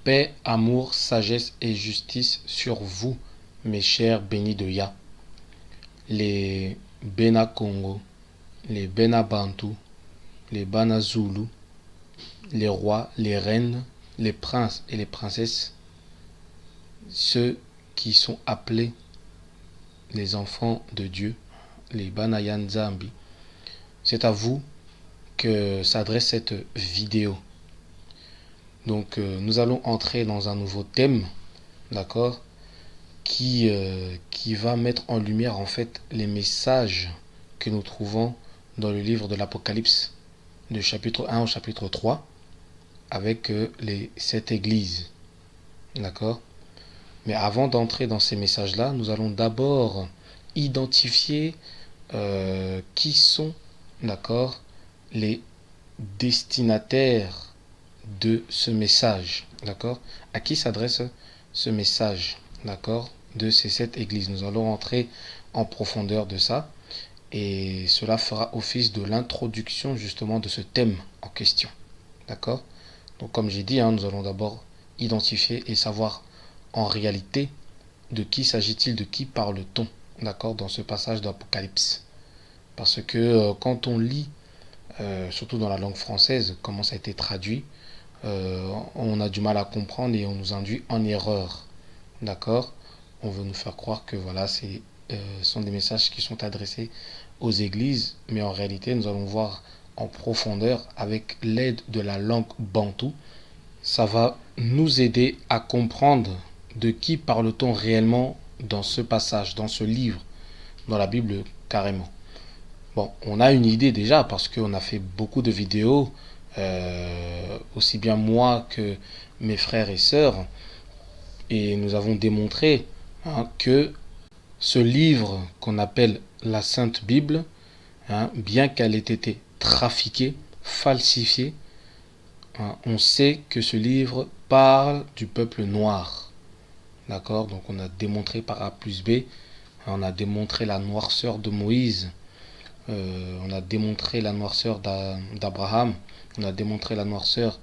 Paix, amour, sagesse et justice sur vous, mes chers bénis de Yah. Les Bena Congo, les Bena Bantu, les Bana Zulu, les rois, les reines, les princes et les princesses, ceux qui sont appelés les enfants de Dieu, les Banayan Zambi. C'est à vous que s'adresse cette vidéo. Donc nous allons entrer dans un nouveau thème, d'accord, qui va mettre en lumière en fait les messages que nous trouvons dans le livre de l'Apocalypse, du chapitre 1 au chapitre 3, avec les 7 églises. D'accord. Mais avant d'entrer dans ces messages-là, nous allons d'abord identifier qui sont, d'accord, les destinataires de ce message, d'accord. À qui s'adresse ce message, d'accord, de ces 7 églises. Nous allons entrer en profondeur de ça et cela fera office de l'introduction justement de ce thème en question, d'accord. Donc comme j'ai dit, nous allons d'abord identifier et savoir en réalité de qui s'agit-il, de qui parle-t-on, d'accord, dans ce passage d'Apocalypse. Parce que quand on lit, surtout dans la langue française, comment ça a été traduit, on a du mal à comprendre et on nous induit en erreur. D'accord. On veut nous faire croire que voilà, ce sont des messages qui sont adressés aux églises, mais en réalité, nous allons voir en profondeur avec l'aide de la langue bantou. Ça va nous aider à comprendre de qui parle-t-on réellement dans ce passage, dans ce livre, dans la Bible carrément. Bon, on a une idée déjà parce qu'on a fait beaucoup de vidéos, aussi bien moi que mes frères et sœurs, et nous avons démontré que ce livre qu'on appelle la Sainte Bible, bien qu'elle ait été trafiquée, falsifiée, on sait que ce livre parle du peuple noir. D'accord. Donc on a démontré par A plus B, on a démontré la noirceur de Moïse, on a démontré la noirceur d'Abraham, on a démontré la noirceur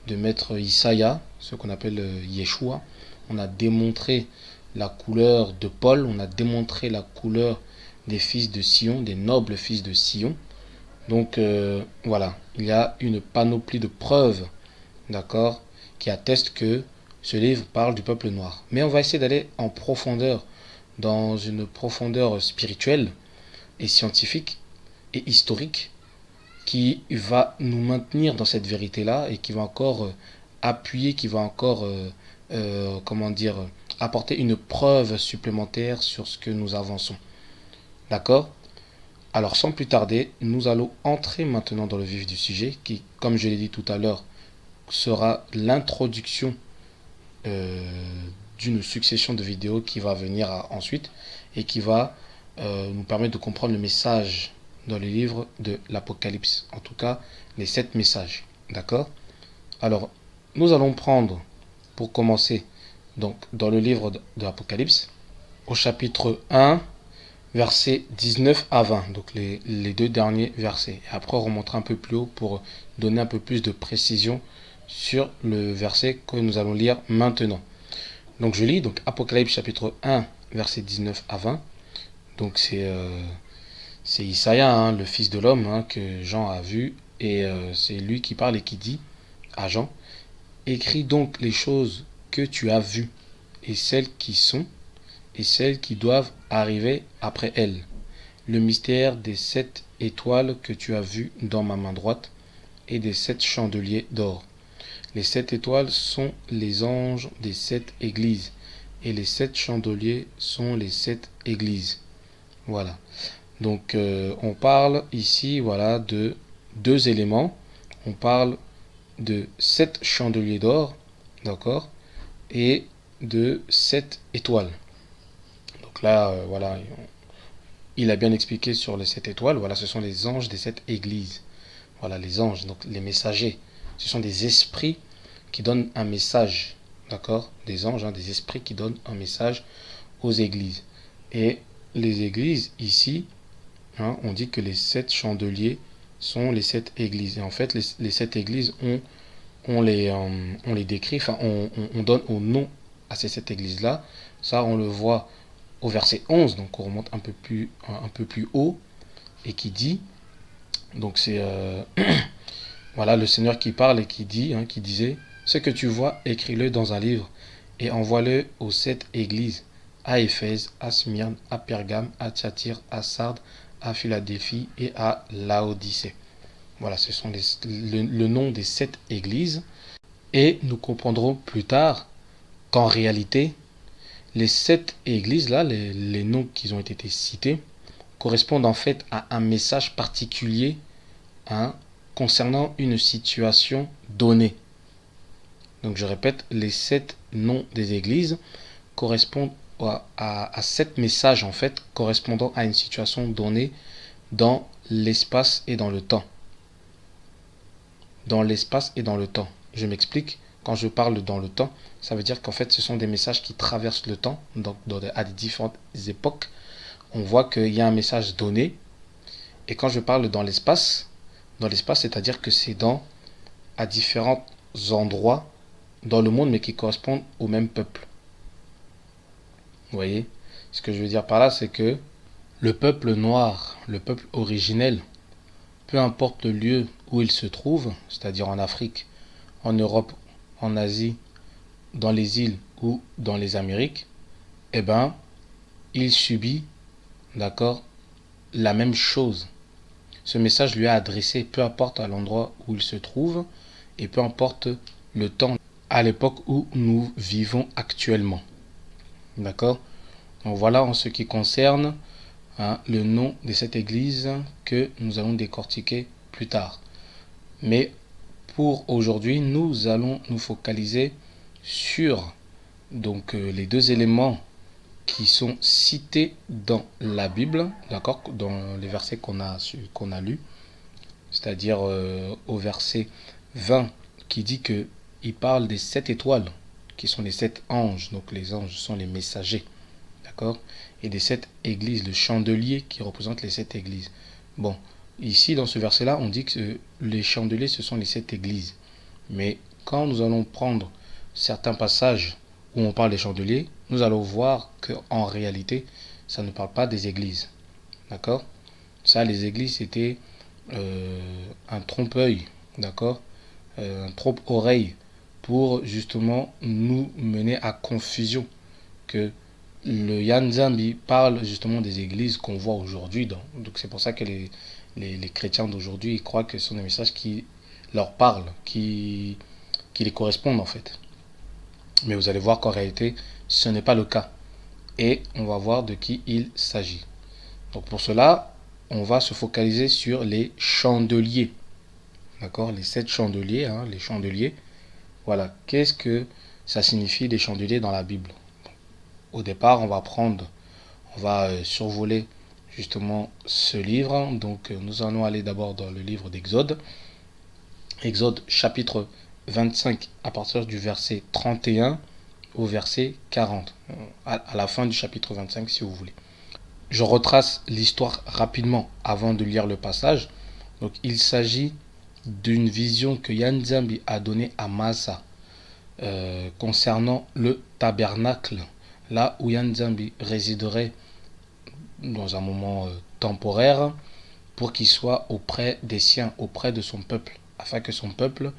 de maître Issaïa, ce qu'on appelle Yeshua, on a démontré la couleur de Paul, on a démontré la couleur des fils de Sion, des nobles fils de Sion. Donc voilà, il y a une panoplie de preuves, d'accord, qui attestent que ce livre parle du peuple noir. Mais on va essayer d'aller en profondeur, dans une profondeur spirituelle et scientifique et historique, qui va nous maintenir dans cette vérité-là et qui va encore appuyer, qui va encore, comment dire, apporter une preuve supplémentaire sur ce que nous avançons. D'accord. Alors sans plus tarder, nous allons entrer maintenant dans le vif du sujet qui, comme je l'ai dit tout à l'heure, sera l'introduction d'une succession de vidéos qui va venir ensuite et qui va nous permettre de comprendre le message dans les livres de l'Apocalypse. En tout cas, les 7 messages. D'accord. Alors, nous allons prendre, pour commencer, donc dans le livre de l'Apocalypse, au chapitre 1, versets 19 à 20, donc les 2 derniers versets. Et après, on remontera un peu plus haut pour donner un peu plus de précision sur le verset que nous allons lire maintenant. Donc je lis donc Apocalypse chapitre 1, versets 19 à 20. Donc c'est Isaïa, le fils de l'homme, que Jean a vu, et c'est lui qui parle et qui dit à Jean: écris donc les choses que tu as vues, et celles qui sont, et celles qui doivent arriver après elles. Le mystère des 7 étoiles que tu as vues dans ma main droite, et des 7 chandeliers d'or. Les 7 étoiles sont les anges des 7 églises, et les 7 chandeliers sont les 7 églises. Voilà. Donc on parle ici, voilà, de 2 éléments. On parle de 7 chandeliers d'or, d'accord, et de 7 étoiles. Donc là, voilà, il a bien expliqué sur les 7 étoiles. Voilà, ce sont les anges des 7 églises. Voilà, les anges, donc les messagers. Ce sont des esprits qui donnent un message, d'accord, des anges, des esprits qui donnent un message aux églises. Et les églises, ici, on dit que les 7 chandeliers sont les 7 églises. Et en fait, les 7 églises ont on les décrit, enfin on donne au nom à ces 7 églises-là. Ça, on le voit au verset 11, donc on remonte un peu plus haut, et qui dit, donc c'est voilà le Seigneur qui parle et qui dit, qui disait, ce que tu vois, écris-le dans un livre et envoie-le aux 7 églises, à Éphèse, à Smyrne, à Pergame, à Thyatire, à Sardes, à Philadelphie et à Laodicée. Voilà, ce sont le nom des 7 églises. Et nous comprendrons plus tard qu'en réalité, les 7 églises-là, les noms qui ont été cités, correspondent en fait à un message particulier, hein, concernant une situation donnée. Donc je répète, les 7 noms des églises correspondent à 7 messages en fait, correspondant à une situation donnée dans l'espace et dans le temps. Dans l'espace et dans le temps. Je m'explique. Quand je parle dans le temps, ça veut dire qu'en fait, ce sont des messages qui traversent le temps, donc à des différentes époques. On voit qu'il y a un message donné. Et quand je parle dans l'espace, c'est-à-dire que c'est à différents endroits dans le monde, mais qui correspondent au même peuple. Vous voyez? Ce que je veux dire par là, c'est que le peuple noir, le peuple originel, peu importe le lieu où il se trouve, c'est-à-dire en Afrique, en Europe, en Asie, dans les îles ou dans les Amériques, eh ben, il subit, d'accord, la même chose. Ce message lui est adressé, peu importe à l'endroit où il se trouve et peu importe le temps, à l'époque où nous vivons actuellement. D'accord? Donc voilà en ce qui concerne, le nom de cette église que nous allons décortiquer plus tard. Mais pour aujourd'hui, nous allons nous focaliser sur donc les 2 éléments qui sont cités dans la Bible, d'accord, dans les versets qu'on a lus, c'est-à-dire au verset 20 qui dit que il parle des 7 étoiles qui sont les 7 anges, donc les anges sont les messagers, d'accord, et des 7 églises, le chandelier qui représente les 7 églises. Bon, ici dans ce verset-là, on dit que les chandeliers ce sont les 7 églises, mais quand nous allons prendre certains passages où on parle des chandeliers, nous allons voir qu'en réalité, ça ne parle pas des églises. D'accord? Ça, les églises, c'était un trompe-œil, d'accord? Un trompe-oreille pour justement nous mener à confusion. Que le Yan Zambi parle justement des églises qu'on voit aujourd'hui. Donc c'est pour ça que les chrétiens d'aujourd'hui croient que ce sont des messages qui leur parlent, qui les correspondent en fait. Mais vous allez voir qu'en réalité, ce n'est pas le cas. Et on va voir de qui il s'agit. Donc pour cela, on va se focaliser sur les chandeliers. D'accord? Les 7 chandeliers, les chandeliers. Voilà. Qu'est-ce que ça signifie les chandeliers dans la Bible? Au départ, on va survoler justement ce livre. Donc nous allons aller d'abord dans le livre d'Exode. Exode chapitre 25 à partir du verset 31 au verset 40, à la fin du chapitre 25 si vous voulez. Je retrace l'histoire rapidement avant de lire le passage. Donc il s'agit d'une vision que Yan Zambi a donnée à Massa concernant le tabernacle, là où Yan Zambi résiderait dans un moment temporaire pour qu'il soit auprès des siens, auprès de son peuple, afin que son peuple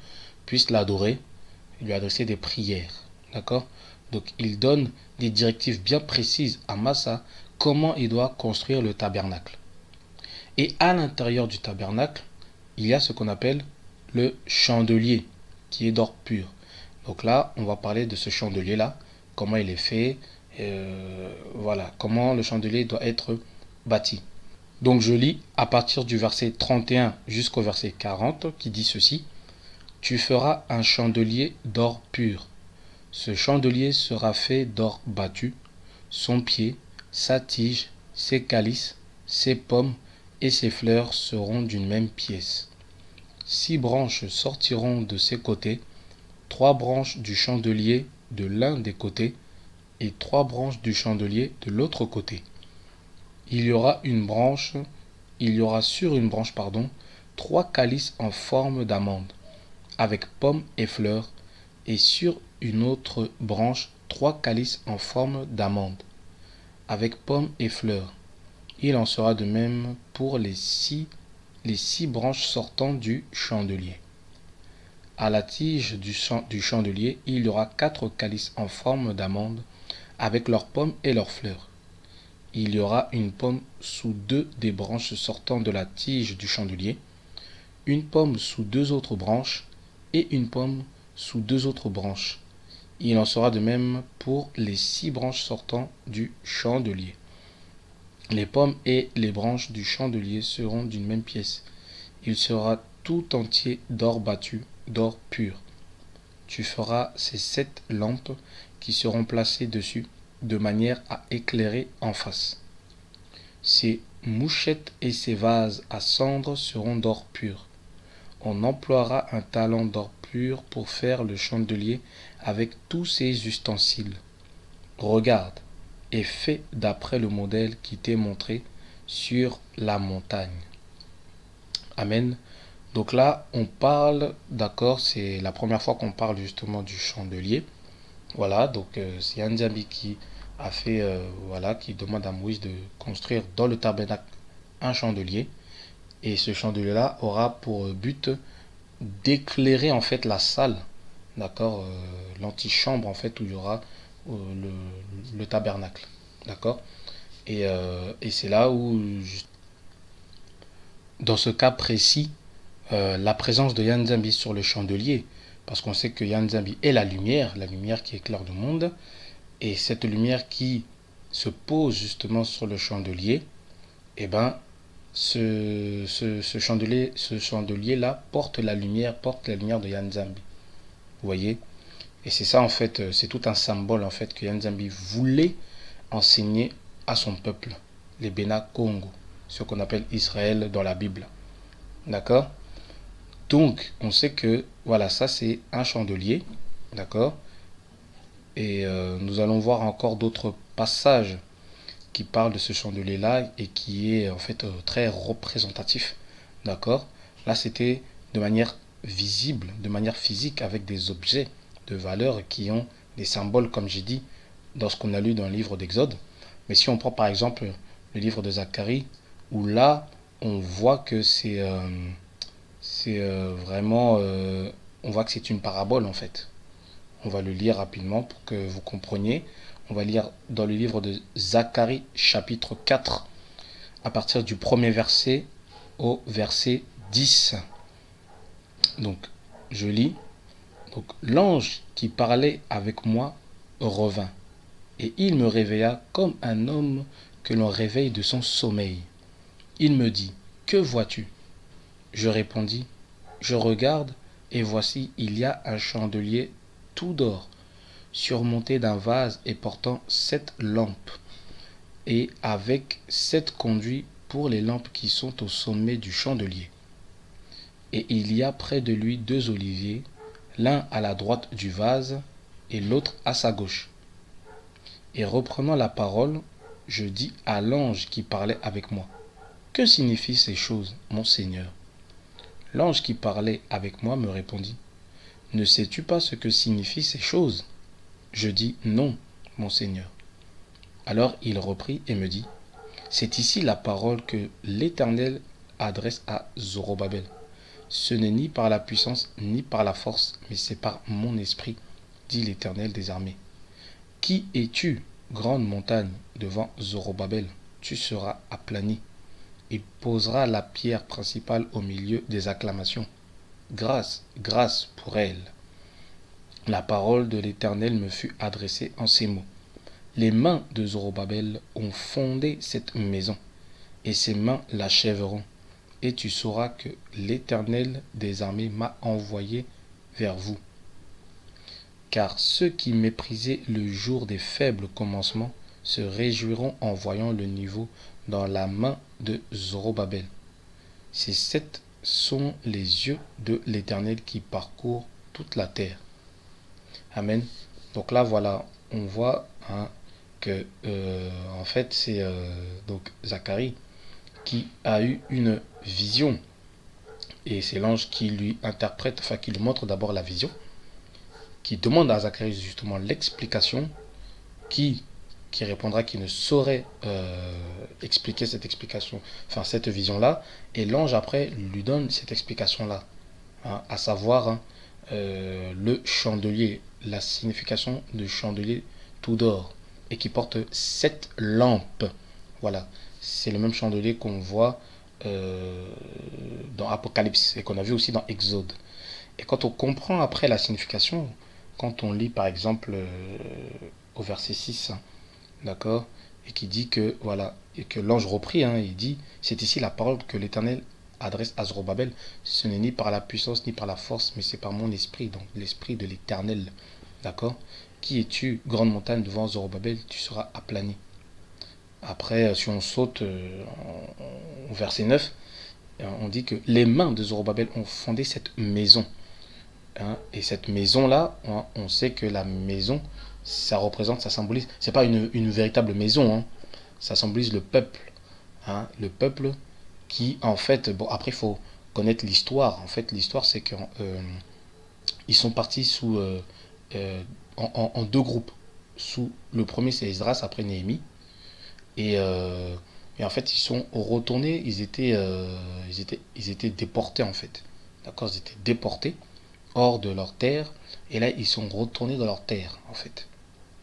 puisse l'adorer et lui adresser des prières. D'accord? Donc il donne des directives bien précises à Massa comment il doit construire le tabernacle. Et à l'intérieur du tabernacle, il y a ce qu'on appelle le chandelier, qui est d'or pur. Donc là, on va parler de ce chandelier-là, comment il est fait, voilà, comment le chandelier doit être bâti. Donc je lis à partir du verset 31 jusqu'au verset 40 qui dit ceci. Tu feras un chandelier d'or pur. Ce chandelier sera fait d'or battu. Son pied, sa tige, ses calices, ses pommes et ses fleurs seront d'une même pièce. 6 branches sortiront de ses côtés, 3 branches du chandelier de l'un des côtés et 3 branches du chandelier de l'autre côté. Il y aura sur une branche, 3 calices en forme d'amande, avec pommes et fleurs, et sur une autre branche 3 calices en forme d'amande, avec pommes et fleurs. Il en sera de même pour les six branches sortant du chandelier. À la tige du chandelier, il y aura 4 calices en forme d'amande, avec leurs pommes et leurs fleurs. Il y aura une pomme sous 2 des branches sortant de la tige du chandelier, une pomme sous 2 autres branches, et une pomme sous 2 autres branches. Il en sera de même pour les 6 branches sortant du chandelier. Les pommes et les branches du chandelier seront d'une même pièce. Il sera tout entier d'or battu, d'or pur. Tu feras ces 7 lampes qui seront placées dessus, de manière à éclairer en face. Ces mouchettes et ces vases à cendre seront d'or pur. On emploiera un talent d'or pur pour faire le chandelier avec tous ses ustensiles. Regarde et fais d'après le modèle qui t'est montré sur la montagne. Amen. Donc là, on parle, d'accord, c'est la première fois qu'on parle justement du chandelier. Voilà, donc c'est Yanzabi qui a fait, voilà, qui demande à Moïse de construire dans le tabernacle un chandelier. Et ce chandelier-là aura pour but d'éclairer en fait la salle, d'accord, l'antichambre en fait où il y aura le tabernacle, d'accord. Et c'est là où, dans ce cas précis, la présence de Yanzambi sur le chandelier, parce qu'on sait que Yanzambi est la lumière qui éclaire le monde, et cette lumière qui se pose justement sur le chandelier, et ben ce chandelier là porte la lumière de Yanzambi. Vous voyez? Et c'est ça en fait, c'est tout un symbole en fait que Yanzambi voulait enseigner à son peuple, les Bena Congo, ce qu'on appelle Israël dans la Bible. D'accord? Donc, on sait que, voilà, ça c'est un chandelier. D'accord? Et nous allons voir encore d'autres passages qui parlent de ce chandelier-là et qui est en fait très représentatif. D'accord? Là, c'était de manière visible, de manière physique, avec des objets de valeur qui ont des symboles, comme j'ai dit, dans ce qu'on a lu dans le livre d'Exode. Mais si on prend par exemple le livre de Zacharie, où là, on voit que c'est vraiment... on voit que c'est une parabole en fait. On va le lire rapidement pour que vous compreniez. On va lire dans le livre de Zacharie chapitre 4 à partir du premier verset au verset 10. Donc, je lis. Donc, l'ange qui parlait avec moi revint, et il me réveilla comme un homme que l'on réveille de son sommeil. Il me dit, que vois-tu? Je répondis, je regarde, et voici, il y a un chandelier tout d'or, surmonté d'un vase et portant 7 lampes, et avec 7 conduits pour les lampes qui sont au sommet du chandelier. Et il y a près de lui 2 oliviers, l'un à la droite du vase et l'autre à sa gauche. Et reprenant la parole, je dis à l'ange qui parlait avec moi, que signifient ces choses, mon Seigneur? L'ange qui parlait avec moi me répondit, ne sais-tu pas ce que signifient ces choses? Je dis, non, mon Seigneur. Alors il reprit et me dit, c'est ici la parole que l'Éternel adresse à Zorobabel. Ce n'est ni par la puissance ni par la force, mais c'est par mon esprit, dit l'Éternel des armées. Qui es-tu, grande montagne, devant Zorobabel? Tu seras aplani. Il posera la pierre principale au milieu des acclamations. Grâce, grâce pour elle. La parole de l'Éternel me fut adressée en ces mots. Les mains de Zorobabel ont fondé cette maison, et ses mains l'achèveront. Et tu sauras que l'Éternel des armées m'a envoyé vers vous. Car ceux qui méprisaient le jour des faibles commencements se réjouiront en voyant le niveau dans la main de Zorobabel. Ces 7 sont les yeux de l'Éternel qui parcourent toute la terre. Amen. Donc là, voilà, on voit que en fait c'est donc Zacharie qui a eu une vision. Et c'est l'ange qui lui interprète, enfin qui lui montre d'abord la vision, qui demande à Zacharie justement l'explication, qui, qui répondra qu'il ne saurait expliquer cette explication, enfin cette vision-là, et l'ange après lui donne cette explication-là, hein, à savoir hein, le chandelier, la signification du chandelier tout d'or, et qui porte 7 lampes. Voilà, c'est le même chandelier qu'on voit dans Apocalypse et qu'on a vu aussi dans Exode. Et quand on comprend après la signification, quand on lit par exemple au verset 6, hein, d'accord, et qui dit que, voilà, et que l'ange reprit, hein, il dit, c'est ici la parole que l'Éternel adresse à Zorobabel, ce n'est ni par la puissance ni par la force, mais c'est par mon esprit, donc l'esprit de l'Éternel, d'accord. Qui es-tu, grande montagne, devant Zorobabel, tu seras aplani. Après, si on saute au verset 9, on dit que les mains de Zorobabel ont fondé cette maison. Hein, et cette maison-là, on sait que la maison, ça représente, ça symbolise, c'est pas une véritable maison, hein, ça symbolise le peuple. Hein, le peuple qui, en fait, bon, après, il faut connaître l'histoire. En fait, l'histoire, c'est qu'ils sont partis sous, euh, en 2 groupes. Le premier, c'est Esdras, après Néhémie. Et, euh, et en fait, ils sont retournés, ils étaient déportés, en fait. D'accord, ils étaient déportés hors de leur terre, et là ils sont retournés dans leur terre en fait.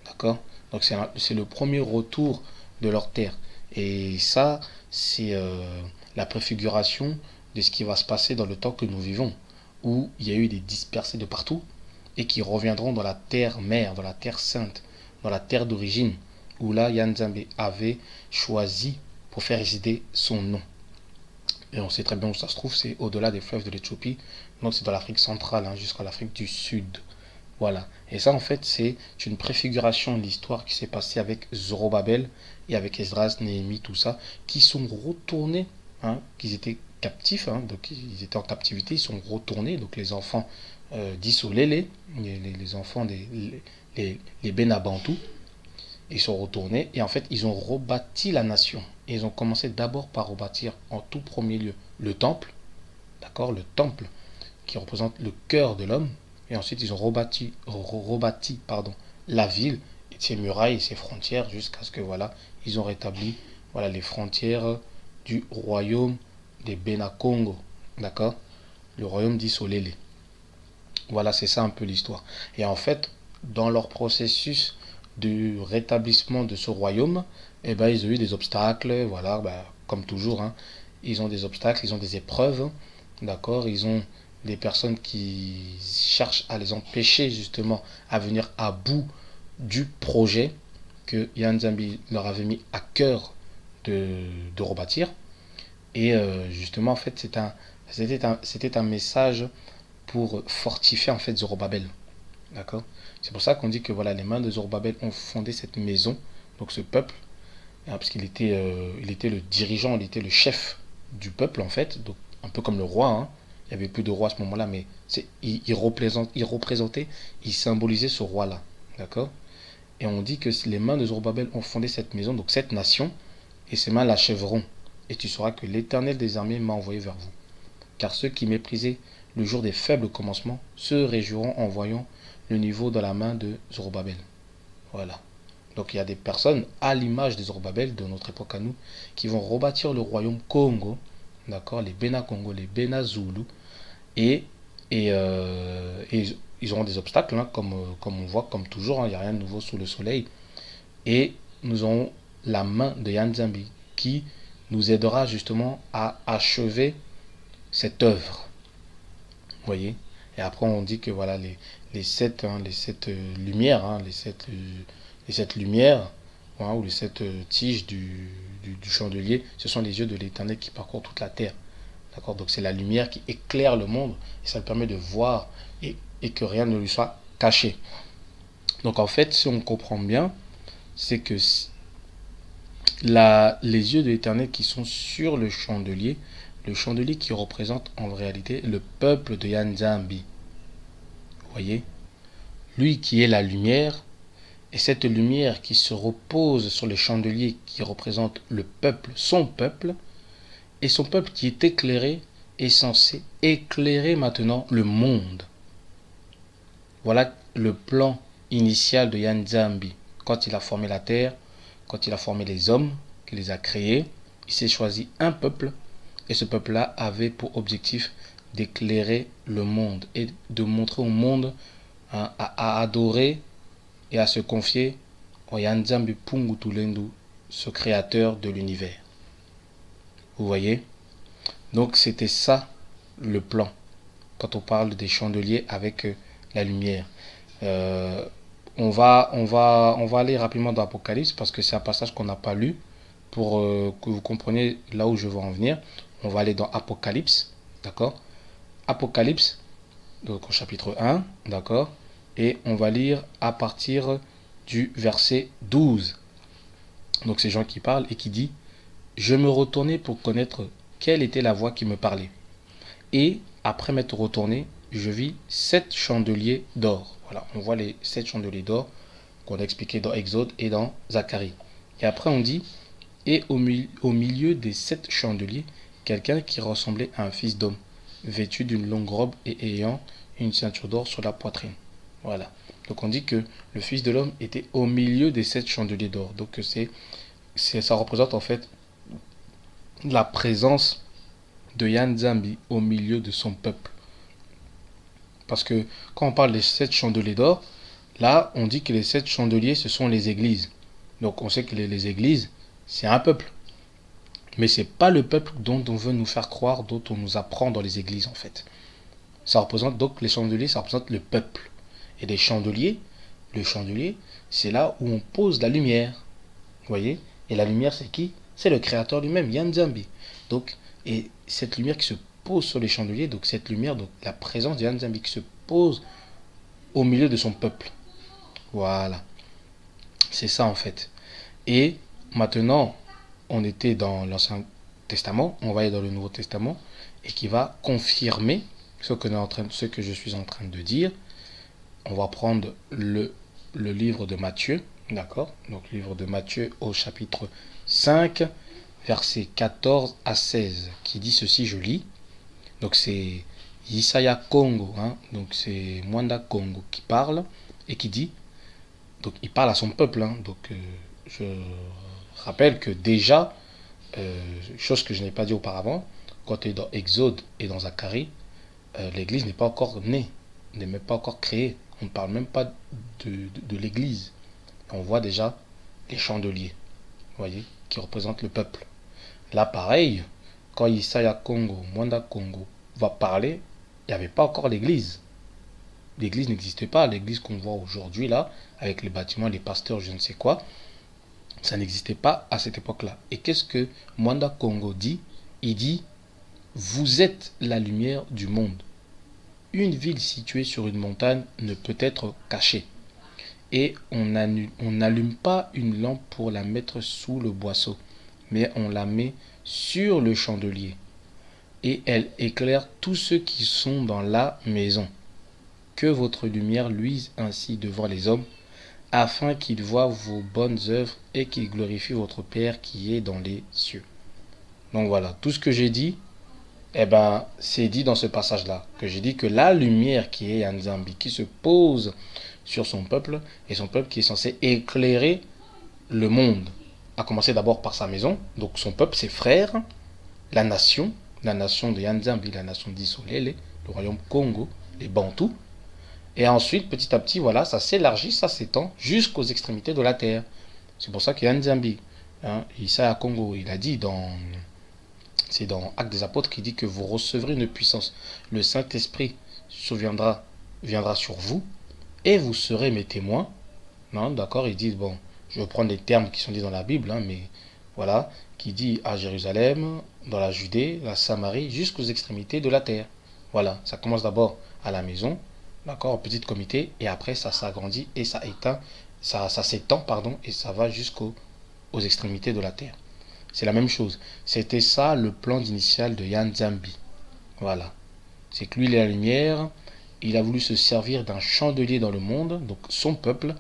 D'accord. Donc c'est le premier retour de leur terre. Et ça, c'est la préfiguration de ce qui va se passer dans le temps que nous vivons, où il y a eu des dispersés de partout, et qui reviendront dans la terre mère, dans la terre sainte, dans la terre d'origine, où là Yanzambe avait choisi pour faire résider son nom. Et on sait très bien où ça se trouve, c'est au-delà des fleuves de l'Éthiopie, donc c'est dans l'Afrique centrale hein, jusqu'à l'Afrique du Sud. Voilà. Et ça, en fait, c'est une préfiguration de l'histoire qui s'est passée avec Zorobabel et avec Esdras, Néhémie, tout ça, qui sont retournés, hein, qu'ils étaient captifs, hein, donc ils étaient en captivité, ils sont retournés, donc les enfants d'Issolélé, les enfants les Benabantou, ils sont retournés et en fait, ils ont rebâti la nation. Et ils ont commencé d'abord par rebâtir en tout premier lieu le temple, d'accord, le temple qui représente le cœur de l'homme. Et ensuite, ils ont rebâti pardon, la ville, et ses murailles et ses frontières, jusqu'à ce que, voilà, ils ont rétabli, voilà, les frontières du royaume des Benakongo, d'accord, le royaume d'Issolélé. Voilà, c'est ça un peu l'histoire. Et en fait, dans leur processus de rétablissement de ce royaume, eh ben, ils ont eu des obstacles, voilà, ben, comme toujours, hein. Ils ont des obstacles, ils ont des épreuves, d'accord, ils ont des personnes qui cherchent à les empêcher justement à venir à bout du projet que Yann Zambi leur avait mis à cœur de rebâtir. Et justement, en fait, c'était un message pour fortifier en fait Zorobabel. D'accord. C'est pour ça qu'on dit que voilà, les mains de Zorobabel ont fondé cette maison, donc ce peuple, hein, parce il était le dirigeant, il était le chef du peuple en fait, donc un peu comme le roi. Hein. Il n'y avait plus de roi à ce moment-là, mais il représentait, il symbolisait ce roi-là. D'accord. Et on dit que les mains de Zorobabel ont fondé cette maison, donc cette nation, et ses mains l'achèveront. Et tu sauras que l'Éternel des armées m'a envoyé vers vous. Car ceux qui méprisaient le jour des faibles commencements se réjouiront en voyant le niveau dans la main de Zorobabel. Voilà. Donc il y a des personnes, à l'image des Zorobabel de notre époque à nous, qui vont rebâtir le royaume Congo, d'accord, les Bena Congo, les Bena Zulu, et, et ils auront des obstacles, hein, comme on voit, comme toujours, hein, il n'y a rien de nouveau sous le soleil. Et nous aurons la main de Yanzambi qui nous aidera justement à achever cette œuvre. Vous voyez. Et après on dit que voilà les sept, hein, lumières, hein, les sept lumières, hein, ou les 7 tiges du chandelier, ce sont les yeux de l'Éternel qui parcourent toute la terre. D'accord. Donc c'est la lumière qui éclaire le monde et ça lui permet de voir et que rien ne lui soit caché. Donc en fait, si on comprend bien, c'est que les yeux de l'Éternel qui sont sur le chandelier qui représente en réalité le peuple de Yanzambi. Vous voyez. Lui qui est la lumière, et cette lumière qui se repose sur le chandelier qui représente le peuple, et son peuple qui est éclairé est censé éclairer maintenant le monde. Voilà le plan initial de Nzambi. Quand il a formé la terre, quand il a formé les hommes, qu'il les a créés, il s'est choisi un peuple, et ce peuple-là avait pour objectif d'éclairer le monde et de montrer au monde à adorer et à se confier au Nzambi Pungu Tulendu, ce créateur de l'univers. Vous voyez? Donc c'était ça le plan quand on parle des chandeliers avec la lumière. On va aller rapidement dans l'Apocalypse parce que c'est un passage qu'on n'a pas lu pour que vous compreniez là où je veux en venir. On va aller dans Apocalypse, d'accord? Apocalypse, donc au chapitre 1, d'accord? Et on va lire à partir du verset 12. Donc c'est Jean qui parle et qui dit: Je me retournai pour connaître quelle était la voix qui me parlait. Et après m'être retourné, je vis 7 chandeliers d'or. Voilà, on voit les 7 chandeliers d'or qu'on a expliqué dans Exode et dans Zacharie. Et après on dit: Et au milieu des 7 chandeliers, quelqu'un qui ressemblait à un fils d'homme, vêtu d'une longue robe et ayant une ceinture d'or sur la poitrine. Voilà. Donc on dit que le fils de l'homme était au milieu des 7 chandeliers d'or. Donc ça représente en fait la présence de Nzambi au milieu de son peuple. Parce que quand on parle des 7 chandeliers d'or, là on dit que les 7 chandeliers ce sont les églises. Donc on sait que les églises c'est un peuple. Mais c'est pas le peuple dont on veut nous faire croire, dont on nous apprend dans les églises en fait. Ça représente donc les chandeliers, ça représente le peuple. Et les chandeliers, le chandelier, c'est là où on pose la lumière. Vous voyez? Et la lumière c'est qui? C'est le créateur lui-même, Nzambi. Donc, et cette lumière qui se pose sur les chandeliers, donc cette lumière, donc la présence de Nzambi qui se pose au milieu de son peuple. Voilà. C'est ça en fait. Et maintenant, on était dans l'Ancien Testament, on va aller dans le Nouveau Testament, et qui va confirmer ce que je suis en train de dire. On va prendre le livre de Matthieu, d'accord? Donc le livre de Matthieu au chapitre 5, versets 14 à 16, qui dit ceci, je lis. Donc c'est Isaiah Congo, donc c'est Mwanda Congo qui parle, et qui dit, donc il parle à son peuple, donc je rappelle que déjà, chose que je n'ai pas dit auparavant, quand tu es dans Exode et dans Zacharie, l'église n'est pas encore née, n'est même pas encore créée. On ne parle même pas de l'église. On voit déjà les chandeliers, vous voyez, qui représentent le peuple. Là, pareil, quand Isaiah Congo, Mwanda Congo va parler, il n'y avait pas encore l'église. L'église n'existait pas. L'église qu'on voit aujourd'hui, là, avec les bâtiments, les pasteurs, je ne sais quoi, ça n'existait pas à cette époque-là. Et qu'est-ce que Mwanda Congo dit? Il dit: Vous êtes la lumière du monde. Une ville située sur une montagne ne peut être cachée. Et on n'allume pas une lampe pour la mettre sous le boisseau, mais on la met sur le chandelier. Et elle éclaire tous ceux qui sont dans la maison. Que votre lumière luise ainsi devant les hommes, afin qu'ils voient vos bonnes œuvres et qu'ils glorifient votre Père qui est dans les cieux. Donc voilà, tout ce que j'ai dit, c'est dit dans ce passage-là, que j'ai dit que la lumière qui est Nzambi, qui se pose sur son peuple, et son peuple qui est censé éclairer le monde, à commencer d'abord par sa maison, donc son peuple, ses frères, la nation de Nzambi, la nation d'Isolele, le royaume Congo, les Bantous, et ensuite, petit à petit, voilà, ça s'élargit, ça s'étend jusqu'aux extrémités de la terre. C'est pour ça que Nzambi, Isaiah Congo, il a dit c'est dans Actes des Apôtres qui dit que vous recevrez une puissance. Le Saint-Esprit viendra sur vous et vous serez mes témoins. Non, d'accord, il dit, bon, je vais prendre les termes qui sont dits dans la Bible, mais voilà, qui dit à Jérusalem, dans la Judée, la Samarie, jusqu'aux extrémités de la terre. Voilà, ça commence d'abord à la maison, d'accord, en petit comité, et après ça s'agrandit et ça s'étend, et ça va jusqu'aux extrémités de la terre. C'est la même chose. C'était ça le plan initial de Nzambi. Voilà. C'est que lui, il est la lumière. Il a voulu se servir d'un chandelier dans le monde, donc son peuple,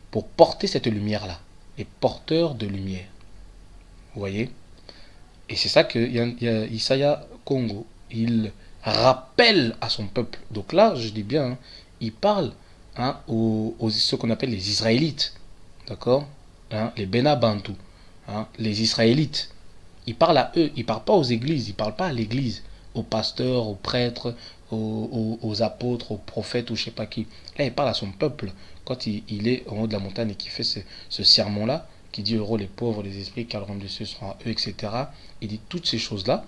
pour porter cette lumière-là. Les porteurs de lumière. Vous voyez? Et c'est ça que Isaiah Congo, il rappelle à son peuple. Donc là, je dis bien, hein, il parle aux ceux qu'on appelle les Israélites, d'accord, hein, les Benabantou, hein, les Israélites. Il parle à eux, il parle pas aux églises, il parle pas à l'église, aux pasteurs, aux prêtres, aux apôtres, aux prophètes ou je sais pas qui. Là, il parle à son peuple quand il est en haut de la montagne et qu'il fait ce sermon-là, qui dit heureux les pauvres, les esprits, car le royaume de Dieu sera à eux, etc. Il dit toutes ces choses-là.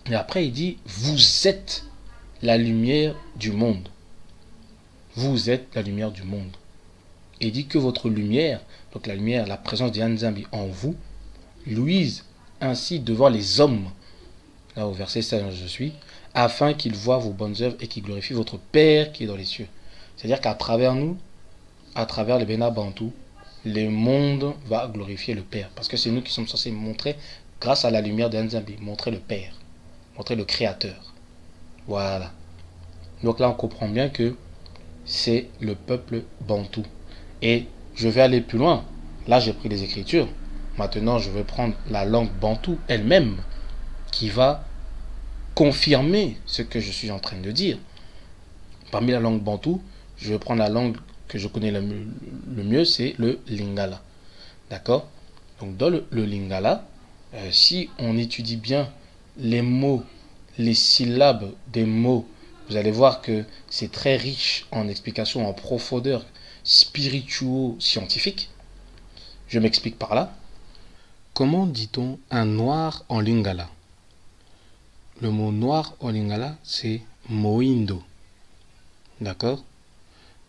Et après, il dit vous êtes la lumière du monde. Vous êtes la lumière du monde. Et il dit que votre lumière, donc la lumière, la présence de Nzambi en vous, luise ainsi devant les hommes. Là au verset 16, je suis, afin qu'ils voient vos bonnes œuvres et qu'ils glorifient votre Père qui est dans les cieux. C'est-à-dire qu'à travers nous, à travers les Benabantou, le monde va glorifier le Père. Parce que c'est nous qui sommes censés montrer, grâce à la lumière d'Nzambi, montrer le Père, montrer le Créateur. Voilà. Donc là, on comprend bien que c'est le peuple bantou. Et je vais aller plus loin. Là, j'ai pris les Écritures. Maintenant, je vais prendre la langue bantou elle-même qui va confirmer ce que je suis en train de dire. Parmi la langue bantou, je vais prendre la langue que je connais le mieux, c'est le lingala. D'accord? Donc dans le lingala, si on étudie bien les mots, les syllabes des mots, vous allez voir que c'est très riche en explications en profondeur spirituo-scientifique. Je m'explique par là. Comment dit-on un noir en lingala? Le mot noir en lingala, c'est moindo. D'accord?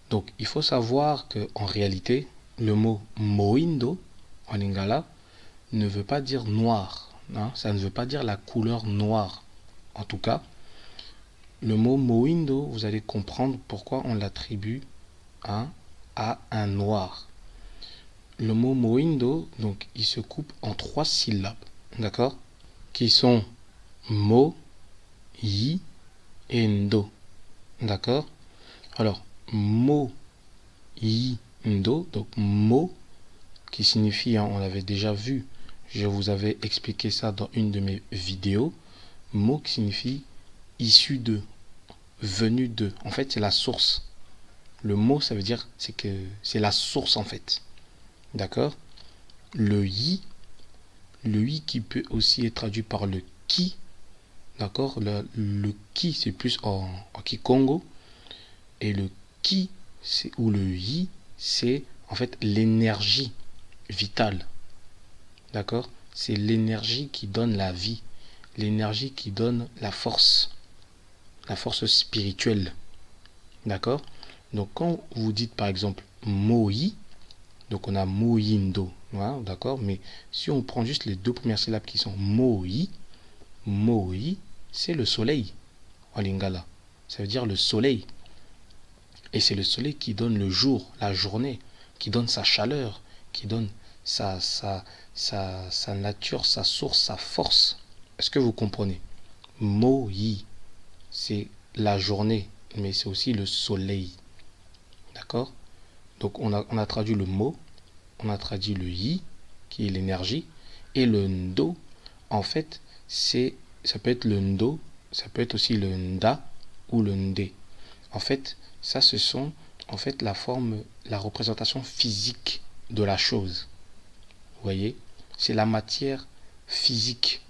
Donc il faut savoir qu'en réalité, le mot moindo en lingala ne veut pas dire noir. Hein? Ça ne veut pas dire la couleur noire. En tout cas, le mot moindo, vous allez comprendre pourquoi on l'attribue à un noir. Le mot moindo, donc, il se coupe en 3 syllabes, d'accord, qui sont mo, yi et ndo, d'accord. Alors, mo, yi, ndo, donc mo, qui signifie, hein, on l'avait déjà vu, je vous avais expliqué ça dans une de mes vidéos, mo qui signifie issu de, venu de, en fait c'est la source. Le mot, ça veut dire c'est la source en fait. D'accord? Le yi qui peut aussi être traduit par le ki. D'accord? Le ki, c'est plus en kikongo. Et le ki, ou le yi, c'est en fait l'énergie vitale. D'accord? C'est l'énergie qui donne la vie. L'énergie qui donne la force. La force spirituelle. D'accord? Donc quand vous dites par exemple moi, donc on a moindo, voilà, d'accord? Mais si on prend juste les 2 premières syllabes qui sont moi, c'est le soleil en lingala. Ça veut dire le soleil. Et c'est le soleil qui donne le jour, la journée, qui donne sa chaleur, qui donne sa nature, sa source, sa force. Est-ce que vous comprenez? Moi, c'est la journée, mais c'est aussi le soleil. D'accord? Donc on a traduit le mot, on a traduit le yi, qui est l'énergie, et le ndo, en fait, ça peut être le ndo, ça peut être aussi le nda ou le ndé. En fait, ça ce sont en fait la représentation physique de la chose. Vous voyez? C'est la matière physique,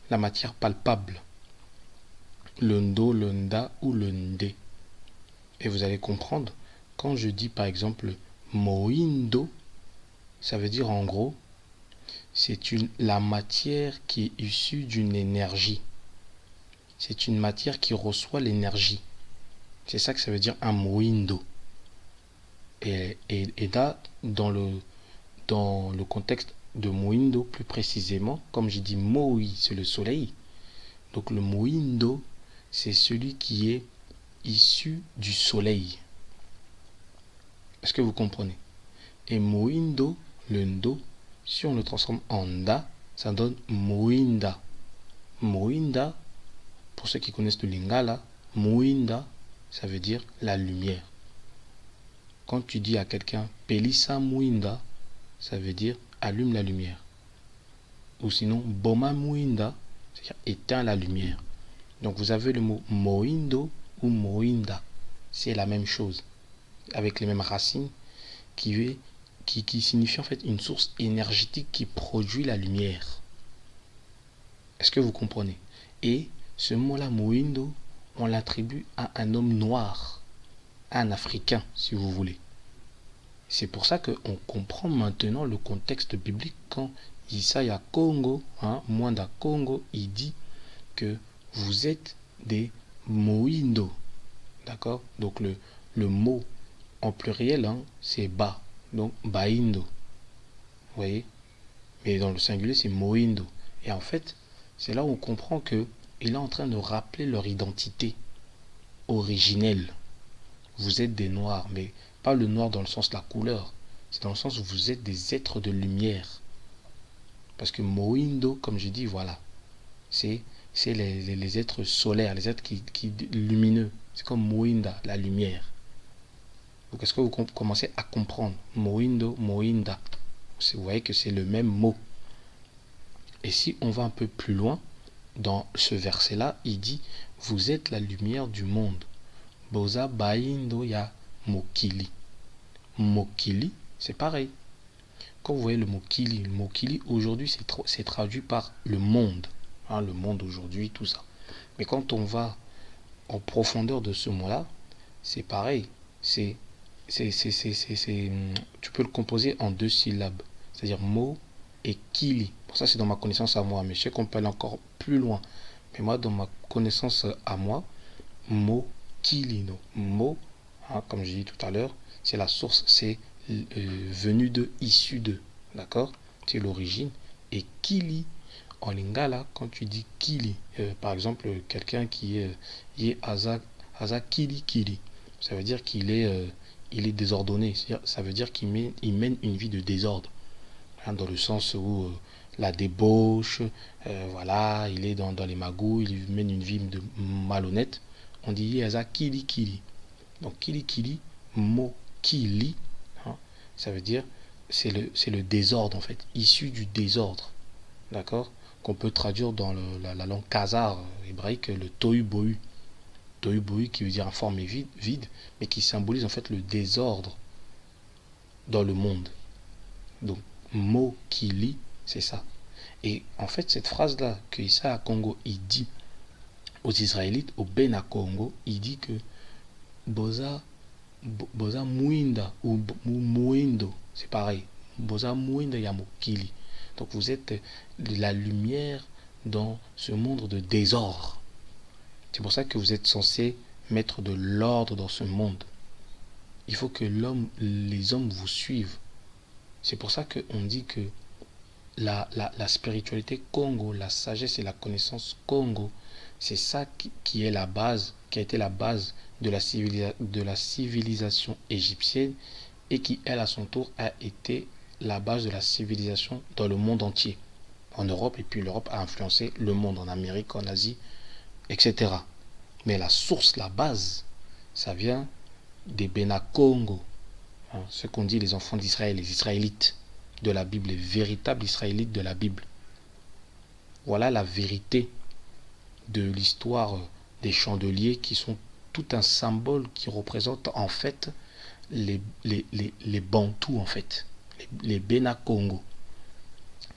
la matière palpable. Le ndo, le nda ou le ndé. Et vous allez comprendre, quand je dis par exemple moindo, ça veut dire en gros, c'est la matière qui est issue d'une énergie. C'est une matière qui reçoit l'énergie. C'est ça que ça veut dire un moindo. Et là, dans le contexte de moindo plus précisément, comme j'ai dit moi, c'est le soleil. Donc le moindo, c'est celui qui est issu du soleil. Est-ce que vous comprenez? Et moindo, le ndo, si on le transforme en da, ça donne moinda. Moinda, pour ceux qui connaissent le lingala, moinda, ça veut dire la lumière. Quand tu dis à quelqu'un pelisa moinda, ça veut dire allume la lumière. Ou sinon boma moinda, c'est-à-dire éteins la lumière. Donc vous avez le mot moindo ou moinda. C'est la même chose, avec les mêmes racines, qui signifie en fait une source énergétique qui produit la lumière. Est-ce que vous comprenez? Et ce mot-là, moindo, on l'attribue à un homme noir, à un Africain, si vous voulez. C'est pour ça qu'on comprend maintenant le contexte biblique quand Isaiah Congo, Mwanda Congo, il dit que vous êtes des moindo. D'accord? Donc le mot en pluriel, c'est ba. Donc baindo. Vous voyez? Mais dans le singulier, c'est moindo. Et en fait, c'est là où on comprend qu'il est en train de rappeler leur identité originelle. Vous êtes des noirs, mais pas le noir dans le sens de la couleur. C'est dans le sens où vous êtes des êtres de lumière. Parce que moindo, comme je dis, voilà, c'est les êtres solaires, les êtres qui lumineux. C'est comme moinda, la lumière. Donc est-ce que vous commencez à comprendre? Moindo, moinda. Vous voyez que c'est le même mot. Et si on va un peu plus loin, dans ce verset-là, il dit, vous êtes la lumière du monde. Boza baindo ya mokili. Mokili, c'est pareil. Quand vous voyez le mot kili aujourd'hui, c'est traduit par le monde. Le monde aujourd'hui, tout ça. Mais quand on va en profondeur de ce mot-là, c'est pareil. Tu peux le composer en 2 syllabes. C'est-à-dire mo et kili. Pour ça, c'est dans ma connaissance à moi. Mais je sais qu'on peut aller encore plus loin. Mais moi, dans ma connaissance à moi, mo kili. Donc, mo, comme j'ai dit tout à l'heure, c'est la source. C'est venu de, issu de. D'accord? C'est l'origine. Et kili, en lingala, quand tu dis kili, par exemple, quelqu'un qui est aza kili kili, ça veut dire qu'il est, il est désordonné. Ça veut dire qu'il mène une vie de désordre. Dans le sens où la débauche, voilà, il est dans les magouilles, il mène une vie de malhonnête. On dit aza kili kili. Donc kili kili, mo kili, ça veut dire c'est le désordre en fait, issu du désordre, d'accord, qu'on peut traduire dans la langue khazare hébraïque, le tohu bohu. Tohu bohu qui veut dire informe et vide, mais qui symbolise en fait le désordre dans le monde. Donc mo kili, c'est ça. Et en fait cette phrase là que Isaiah Congo il dit aux Israélites, au Bena Congo, il dit que boza muinda ou muindo, c'est pareil. Boza muinda yamokili. Donc vous êtes la lumière dans ce monde de désordre. C'est pour ça que vous êtes censé mettre de l'ordre dans ce monde. Il faut que les hommes vous suivent. C'est pour ça qu'on dit que la spiritualité Congo, la sagesse et la connaissance Congo, c'est ça qui est la base, qui a été la base de la civilisation égyptienne et qui, elle, à son tour, a été la base de la civilisation dans le monde entier. En Europe, et puis l'Europe a influencé le monde, en Amérique, en Asie, etc. Mais la source, la base, ça vient des Bena Congo, ce qu'on dit les enfants d'Israël, les Israélites de la Bible, les véritables Israélites de la Bible. Voilà la vérité de l'histoire des chandeliers qui sont tout un symbole qui représente en fait les Bantous en fait, les Bena Congo,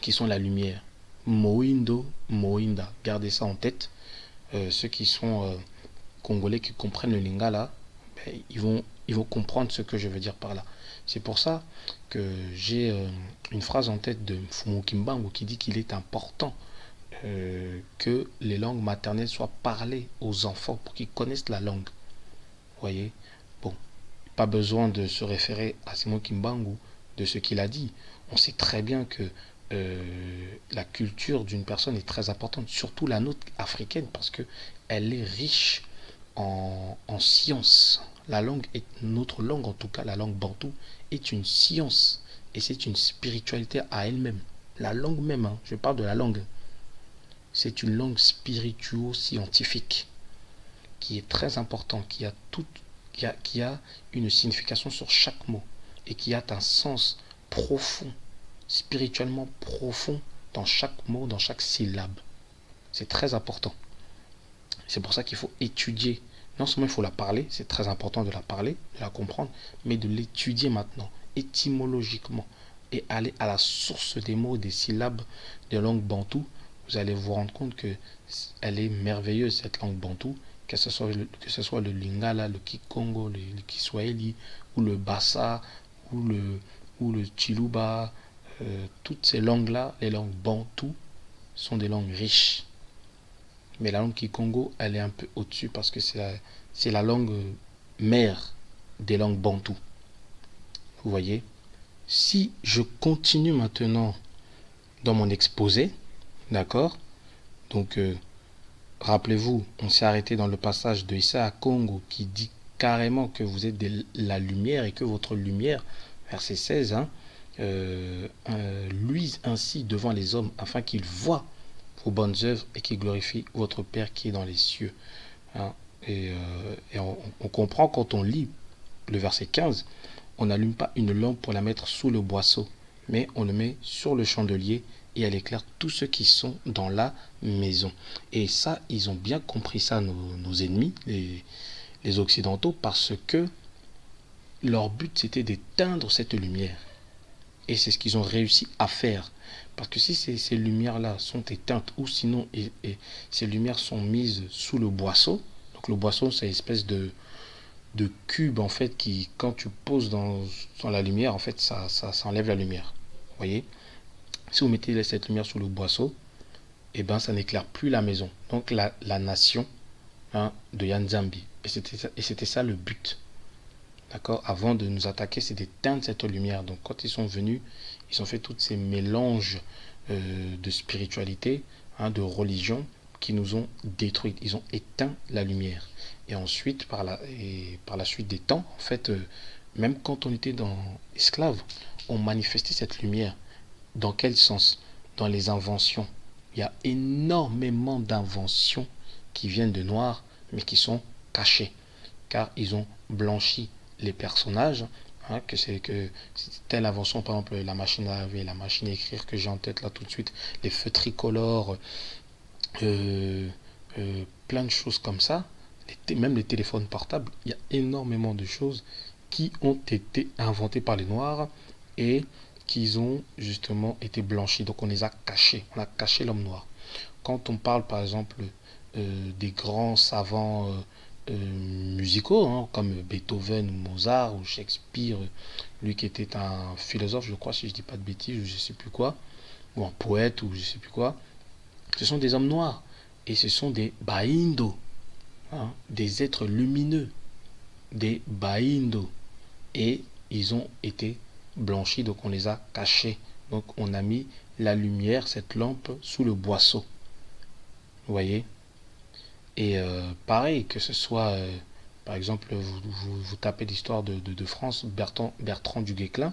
qui sont la lumière. Moindo, Moinda, gardez ça en tête. Ceux qui sont congolais qui comprennent le lingala, ils vont comprendre ce que je veux dire par là. C'est pour ça que j'ai une phrase en tête de Mfumu Kimbangu qui dit qu'il est important que les langues maternelles soient parlées aux enfants pour qu'ils connaissent la langue. Vous voyez? Bon, pas besoin de se référer à Simon Kimbangu de ce qu'il a dit. On sait très bien que la culture d'une personne est très importante, surtout la nôtre africaine, parce qu'elle est riche en sciences. La langue est, notre langue en tout cas, la langue bantou, est une science et c'est une spiritualité à elle-même. La langue même, je parle de la langue, c'est une langue spirituo-scientifique qui est très importante, qui a une signification sur chaque mot et qui a un sens profond, spirituellement profond dans chaque mot, dans chaque syllabe. C'est très important. C'est pour ça qu'il faut étudier. Non seulement il faut la parler, c'est très important de la parler, de la comprendre, mais de l'étudier maintenant, étymologiquement, et aller à la source des mots, des syllabes de langue bantou. Vous allez vous rendre compte que elle est merveilleuse, cette langue bantou, que ce soit le lingala, le kikongo, le kiswahili, ou le bassa, ou le chiluba. Toutes ces langues-là, les langues bantou, sont des langues riches. Mais la langue kikongo, elle est un peu au-dessus parce que c'est la langue mère des langues bantou. Vous voyez? Si je continue maintenant dans mon exposé, d'accord? Donc, rappelez-vous, on s'est arrêté dans le passage de Issa Congo qui dit carrément que vous êtes de la lumière et que votre lumière, verset 16, hein, luise ainsi devant les hommes afin qu'ils voient vos bonnes œuvres et qu'ils glorifient votre Père qui est dans les cieux. Hein. Et on comprend quand on lit le verset 15, on n'allume pas une lampe pour la mettre sous le boisseau, mais on le met sur le chandelier et elle éclaire tous ceux qui sont dans la maison. Et ça, ils ont bien compris ça, nos ennemis, les Occidentaux, parce que leur but, c'était d'éteindre cette lumière. Et c'est ce qu'ils ont réussi à faire. Parce que si ces lumières-là sont éteintes, ou sinon ces lumières sont mises sous le boisseau, donc le boisseau, c'est une espèce de cube, en fait, qui, quand tu poses dans la lumière, en fait, ça enlève la lumière. Vous voyez? Si vous mettez cette lumière sous le boisseau, eh ben, ça n'éclaire plus la maison. Donc la nation, hein, de Yanzambi. Et c'était ça le but. D'accord? Avant de nous attaquer, c'est d'éteindre cette lumière. Donc quand ils sont venus, ils ont fait tous ces mélanges de spiritualité, hein, de religion, qui nous ont détruits. Ils ont éteint la lumière. Et ensuite, par la suite des temps, en fait, même quand on était esclave, on manifestait cette lumière. Dans quel sens? Dans les inventions. Il y a énormément d'inventions qui viennent de Noirs, mais qui sont cachées, car ils ont blanchi les personnages, hein, que c'est telle invention, par exemple la machine à laver, la machine à écrire que j'ai en tête là tout de suite, les feux tricolores, plein de choses comme ça, même les téléphones portables, il y a énormément de choses qui ont été inventées par les Noirs et qui ont justement été blanchies. Donc on les a cachés, on a caché l'homme noir. Quand on parle par exemple des grands savants musicaux, hein, comme Beethoven ou Mozart ou Shakespeare, lui qui était un philosophe, je crois, si je dis pas de bêtises, je sais plus quoi, ou un poète ou je sais plus quoi, ce sont des hommes noirs et ce sont des Baindo, hein, des êtres lumineux, des Baindo, et ils ont été blanchis, donc on les a cachés, donc on a mis la lumière, cette lampe, sous le boisseau, vous voyez. Et pareil, que ce soit, par exemple, vous tapez l'histoire de France, Bertrand du Guesclin.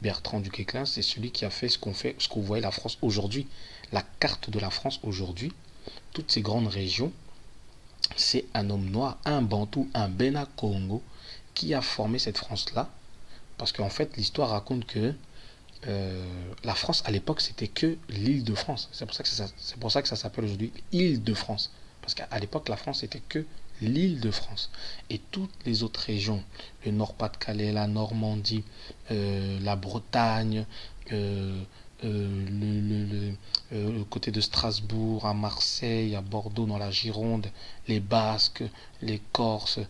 Bertrand du Guesclin, c'est celui qui a fait ce que vous voyez la France aujourd'hui. La carte de la France aujourd'hui, toutes ces grandes régions, c'est un homme noir, un Bantou, un Bena Congo, qui a formé cette France-là. Parce qu'en fait, l'histoire raconte que la France, à l'époque, c'était que l'île de France. C'est pour ça que ça s'appelle aujourd'hui île de France. Parce qu'à l'époque, la France était que l'île de France. Et toutes les autres régions, le Nord-Pas-de-Calais, la Normandie, la Bretagne, le côté de Strasbourg, à Marseille, à Bordeaux, dans la Gironde, les Basques, les Corses,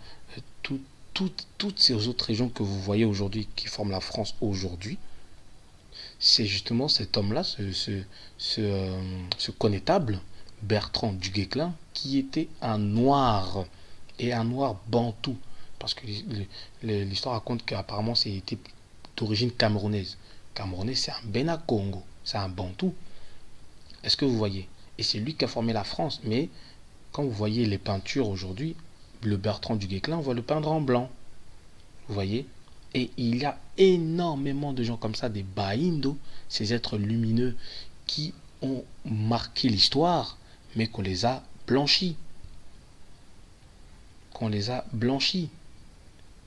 toutes ces autres régions que vous voyez aujourd'hui, qui forment la France aujourd'hui, c'est justement cet homme-là, ce connétable, Bertrand du Guesclin, qui était un noir, et un noir bantou. Parce que l'histoire raconte qu'apparemment c'était d'origine camerounaise. Camerounais, c'est un Bena Congo, c'est un bantou. Est-ce que vous voyez? Et c'est lui qui a formé la France. Mais quand vous voyez les peintures aujourd'hui, le Bertrand du Guesclin, on va le peindre en blanc. Vous voyez? Et il y a énormément de gens comme ça, des Baindo, ces êtres lumineux qui ont marqué l'histoire, mais qu'on les a blanchis.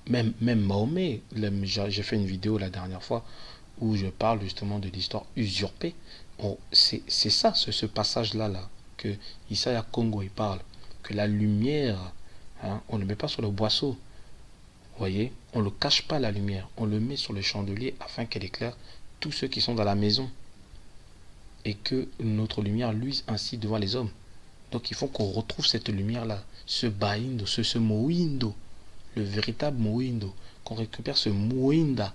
Même Mahomet, j'ai fait une vidéo la dernière fois où je parle justement de l'histoire usurpée. C'est ça, ce passage-là, que Isaiah Congo il parle, que la lumière, hein, on ne le met pas sur le boisseau. Vous voyez, on ne le cache pas la lumière, on le met sur le chandelier afin qu'elle éclaire tous ceux qui sont dans la maison. Et que notre lumière luise ainsi devant les hommes. Donc il faut qu'on retrouve cette lumière-là, ce baindo, ce moindo, le véritable moindo, qu'on récupère ce moinda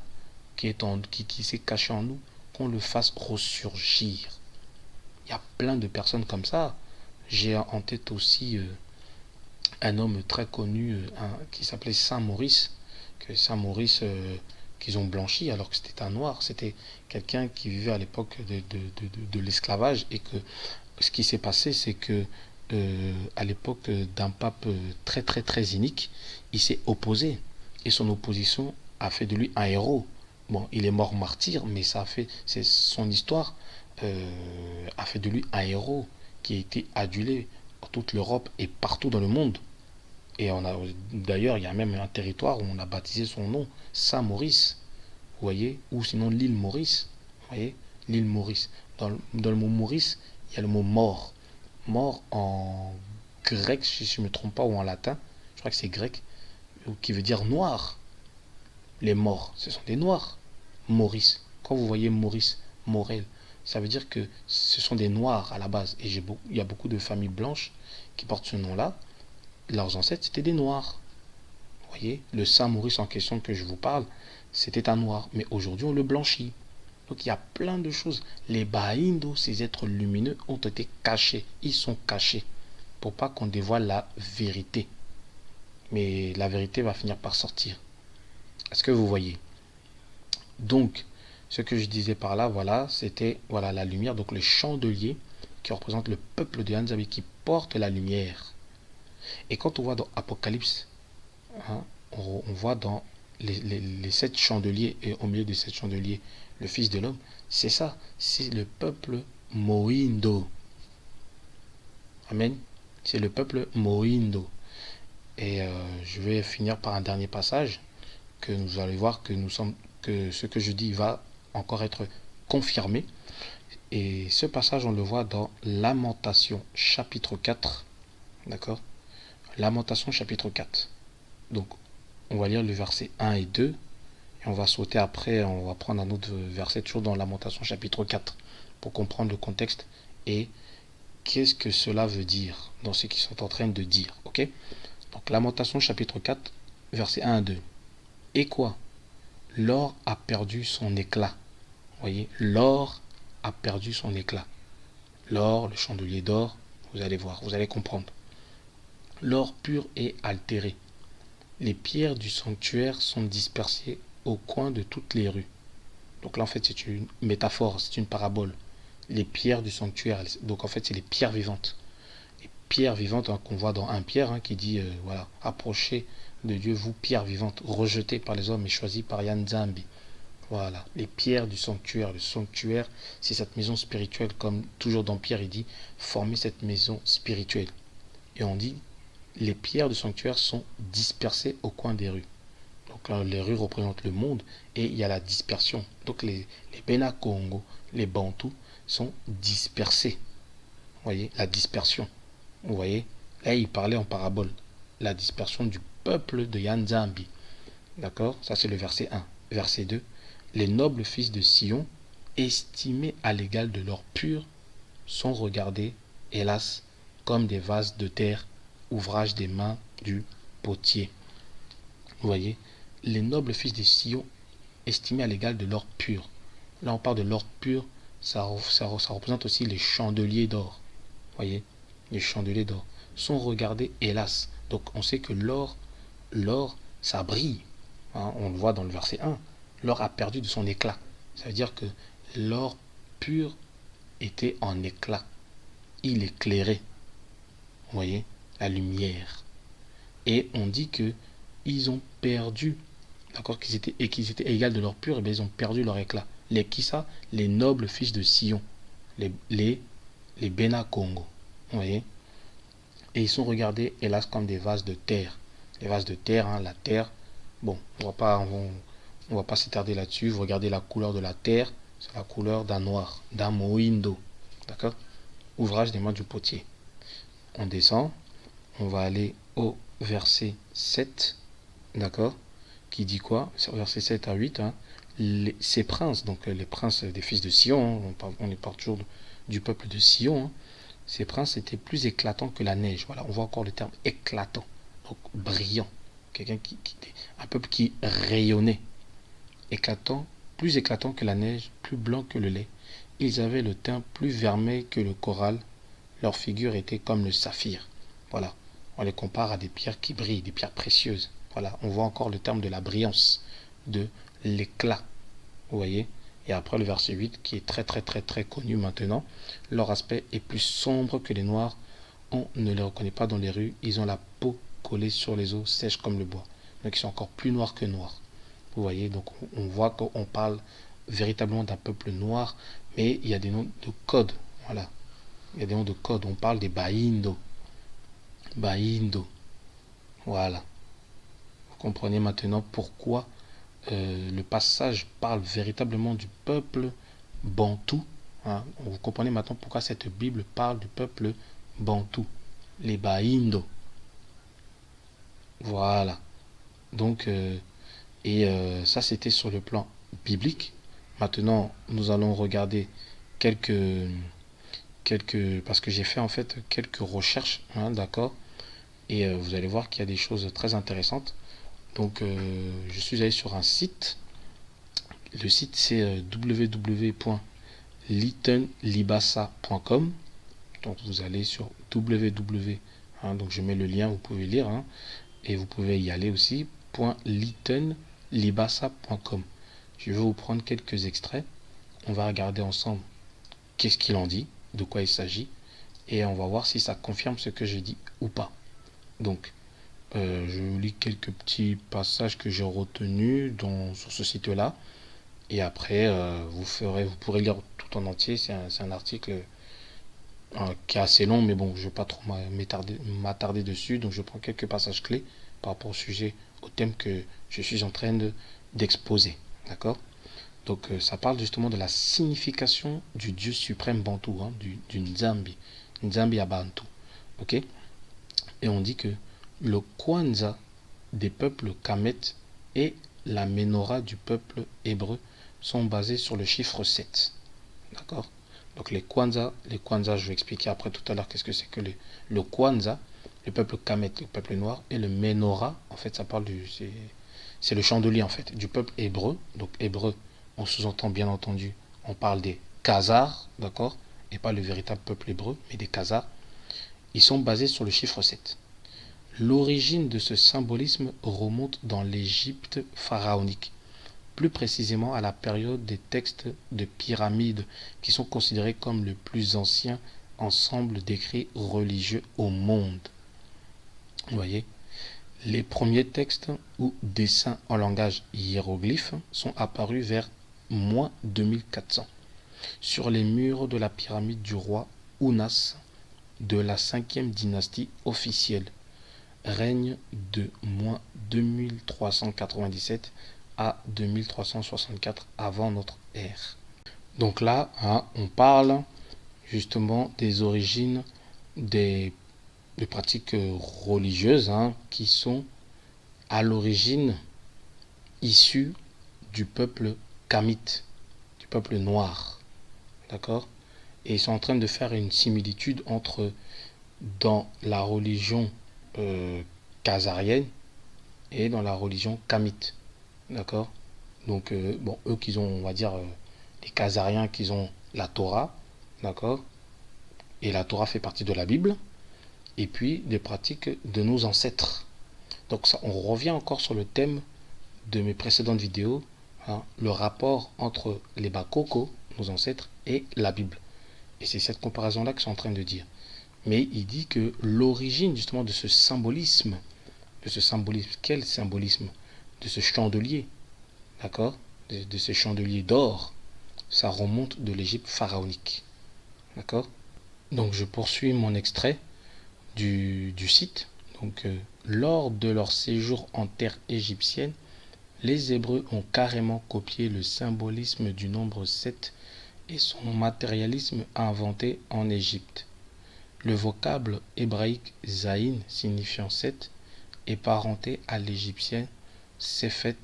qui s'est caché en nous, qu'on le fasse ressurgir. Il y a plein de personnes comme ça. J'ai en tête aussi un homme très connu qui s'appelait Saint-Maurice, que Saint-Maurice qu'ils ont blanchi alors que c'était un noir. C'était quelqu'un qui vivait à l'époque de l'esclavage, et que ce qui s'est passé, c'est que à l'époque d'un pape très très très inique, il s'est opposé, et son opposition a fait de lui un héros. Bon, il est mort martyr, mais c'est son histoire a fait de lui un héros qui a été adulé dans toute l'Europe et partout dans le monde. Et d'ailleurs, il y a même un territoire où on a baptisé son nom, Saint-Maurice, vous voyez, ou sinon l'île Maurice, vous voyez, l'île Maurice. Dans le mot Maurice, il y a le mot mort. Mort en grec, si je ne me trompe pas, ou en latin, je crois que c'est grec, qui veut dire noir. Les morts, ce sont des noirs. Maurice, quand vous voyez Maurice, Morel, ça veut dire que ce sont des noirs à la base. Et il y a beaucoup de familles blanches qui portent ce nom-là. Leurs ancêtres, c'était des noirs. Vous voyez, le Saint Maurice en question que je vous parle, c'était un noir. Mais aujourd'hui, on le blanchit. Donc il y a plein de choses. Les Bahindo, ces êtres lumineux, ont été cachés. Ils sont cachés pour pas qu'on dévoile la vérité. Mais la vérité va finir par sortir. Est-ce que vous voyez? Donc, ce que je disais par là, voilà, c'était voilà la lumière, donc le chandelier qui représente le peuple de Hanzabi qui porte la lumière. Et quand on voit dans Apocalypse, hein, on voit dans les 7 chandeliers, et au milieu de 7 chandeliers, le Fils de l'homme, c'est ça, c'est le peuple Moindo. Amen. C'est le peuple Moindo. Et je vais finir par un dernier passage que nous allons voir que ce que je dis va encore être confirmé. Et ce passage, on le voit dans Lamentation chapitre 4. D'accord? Lamentation chapitre 4. Donc, on va lire le verset 1 et 2. Et on va sauter après, on va prendre un autre verset, toujours dans Lamentation chapitre 4, pour comprendre le contexte et qu'est-ce que cela veut dire dans ce qu'ils sont en train de dire. Ok? Donc, Lamentation chapitre 4, verset 1 à 2. Et quoi? L'or a perdu son éclat. Vous voyez, l'or a perdu son éclat. L'or, le chandelier d'or, vous allez voir, vous allez comprendre. L'or pur est altéré. Les pierres du sanctuaire sont dispersées au coin de toutes les rues. Donc là, en fait, c'est une métaphore, c'est une parabole. Les pierres du sanctuaire, donc en fait, c'est les pierres vivantes. Les pierres vivantes hein, qu'on voit dans 1 Pierre, hein, qui dit, voilà, approchez de Dieu, vous, pierres vivantes, rejetées par les hommes et choisies par Yanzambi. Voilà, les pierres du sanctuaire. Le sanctuaire, c'est cette maison spirituelle, comme toujours dans Pierre, il dit, former cette maison spirituelle. Et on dit, les pierres du sanctuaire sont dispersées au coin des rues. Donc là, les rues représentent le monde et il y a la dispersion. Donc les Bena Congo, les Bantous sont dispersés. Vous voyez, la dispersion. Vous voyez, là il parlait en parabole. La dispersion du peuple de Yanzambi. D'accord? Ça c'est le verset 1. Verset 2. Les nobles fils de Sion, estimés à l'égal de l'or pur, sont regardés, hélas, comme des vases de terre, ouvrage des mains du potier. Vous voyez, les nobles fils de Sion, estimés à l'égal de l'or pur. Là, on parle de l'or pur, ça représente aussi les chandeliers d'or. Vous voyez, les chandeliers d'or sont regardés, hélas. Donc, on sait que l'or, ça brille. Hein, on le voit dans le verset 1. L'or a perdu de son éclat. Ça veut dire que l'or pur était en éclat. Il éclairait. Vous voyez, la lumière. Et on dit que ils ont perdu, d'accord, qu'ils étaient égales de l'or pur, et bien ils ont perdu leur éclat. Qui ça? Les nobles fils de Sion, les Bena Congo. Vous voyez? Et ils sont regardés, hélas, comme des vases de terre. Les vases de terre, hein, la terre. Bon, on va pas s'attarder là-dessus. Vous regardez la couleur de la terre, c'est la couleur d'un noir, d'un moindo. D'accord? Ouvrage des mains du potier. On descend. on va aller au verset 7, d'accord, qui dit quoi? Verset 7 à 8, hein, ces princes, donc les princes des fils de Sion, hein, on parle toujours du peuple de Sion, hein, ces princes étaient plus éclatants que la neige. Voilà, on voit encore le terme éclatant, donc brillant, quelqu'un un peuple qui rayonnait, éclatant, plus éclatant que la neige, plus blanc que le lait. Ils avaient le teint plus vermeil que le corail, leur figure était comme le saphir. Voilà, on les compare à des pierres qui brillent, des pierres précieuses. Voilà, on voit encore le terme de la brillance, de l'éclat. Vous voyez? Et après le verset 8 qui est très très très très connu maintenant. Leur aspect est plus sombre que les noirs. On ne les reconnaît pas dans les rues. Ils ont la peau collée sur les os, sèche comme le bois. Donc ils sont encore plus noirs que noirs. Vous voyez? Donc on voit qu'on parle véritablement d'un peuple noir. Mais il y a des noms de code. Voilà. Il y a des noms de code. On parle des Baindo. Baindo. Voilà. Vous comprenez maintenant pourquoi le passage parle véritablement du peuple bantou. Hein. Vous comprenez maintenant pourquoi cette Bible parle du peuple bantou, les Baindo. Voilà. Donc, ça c'était sur le plan biblique. Maintenant, nous allons regarder quelques, parce que j'ai fait en fait quelques recherches, hein, d'accord. Et vous allez voir qu'il y a des choses très intéressantes. Donc, je suis allé sur un site. Le site c'est www.litonlibassa.com. Donc vous allez sur www, hein, donc je mets le lien, vous pouvez lire, hein, et vous pouvez y aller aussi, .litonlibassa.com. Je vais vous prendre quelques extraits. On va regarder ensemble qu'est-ce qu'il en dit, de quoi il s'agit, et on va voir si ça confirme ce que je dis ou pas. Donc, je vous lis quelques petits passages que j'ai retenus sur ce site-là. Et après, vous pourrez lire tout en entier. C'est un article qui est assez long, mais bon, je ne vais pas trop m'attarder dessus. Donc, je prends quelques passages clés par rapport au thème que je suis en train d'exposer. D'accord? Donc, ça parle justement de la signification du Dieu suprême Bantou, hein, du Nzambi. Nzambi à Bantou. Ok? Et on dit que le Kwanzaa des peuples Kamet et la Ménorah du peuple hébreu sont basés sur le chiffre 7. D'accord? Donc les Kwanzaa, je vais expliquer après tout à l'heure qu'est-ce que c'est que le Kwanzaa, le peuple Kamet, le peuple noir, et le Ménorah, en fait ça parle c'est le chandelier en fait, du peuple hébreu. Donc hébreu, on sous-entend bien entendu, on parle des Khazars, d'accord? Et pas le véritable peuple hébreu, mais des Khazars. Ils sont basés sur le chiffre 7. L'origine de ce symbolisme remonte dans l'Égypte pharaonique, plus précisément à la période des textes de pyramides qui sont considérés comme le plus ancien ensemble d'écrits religieux au monde. Vous voyez, les premiers textes ou dessins en langage hiéroglyphe sont apparus vers moins 2400 sur les murs de la pyramide du roi Ounas de la 5e dynastie officielle, règne de moins 2397 à 2364 avant notre ère. Donc là, hein, on parle justement des origines des pratiques religieuses, hein, qui sont à l'origine issues du peuple kamite, du peuple noir. D'accord? Et ils sont en train de faire une similitude entre dans la religion khazarienne et dans la religion kamite. D'accord? Donc, bon, eux qui ont, on va dire, les Khazariens qui ont la Torah, d'accord? Et la Torah fait partie de la Bible, et puis des pratiques de nos ancêtres. Donc, ça, on revient encore sur le thème de mes précédentes vidéos, hein, le rapport entre les Bakoko, nos ancêtres, et la Bible. Et c'est cette comparaison-là que je suis en train de dire. Mais il dit que l'origine justement de ce symbolisme, quel symbolisme? De ce chandelier, d'accord, de ces chandeliers d'or, ça remonte de l'Égypte pharaonique. D'accord? Donc je poursuis mon extrait du site. Donc lors de leur séjour en terre égyptienne, les Hébreux ont carrément copié le symbolisme du nombre 7 et son matérialisme inventé en Égypte. Le vocable hébraïque Zaïn, signifiant 7, est parenté à l'égyptien Sephet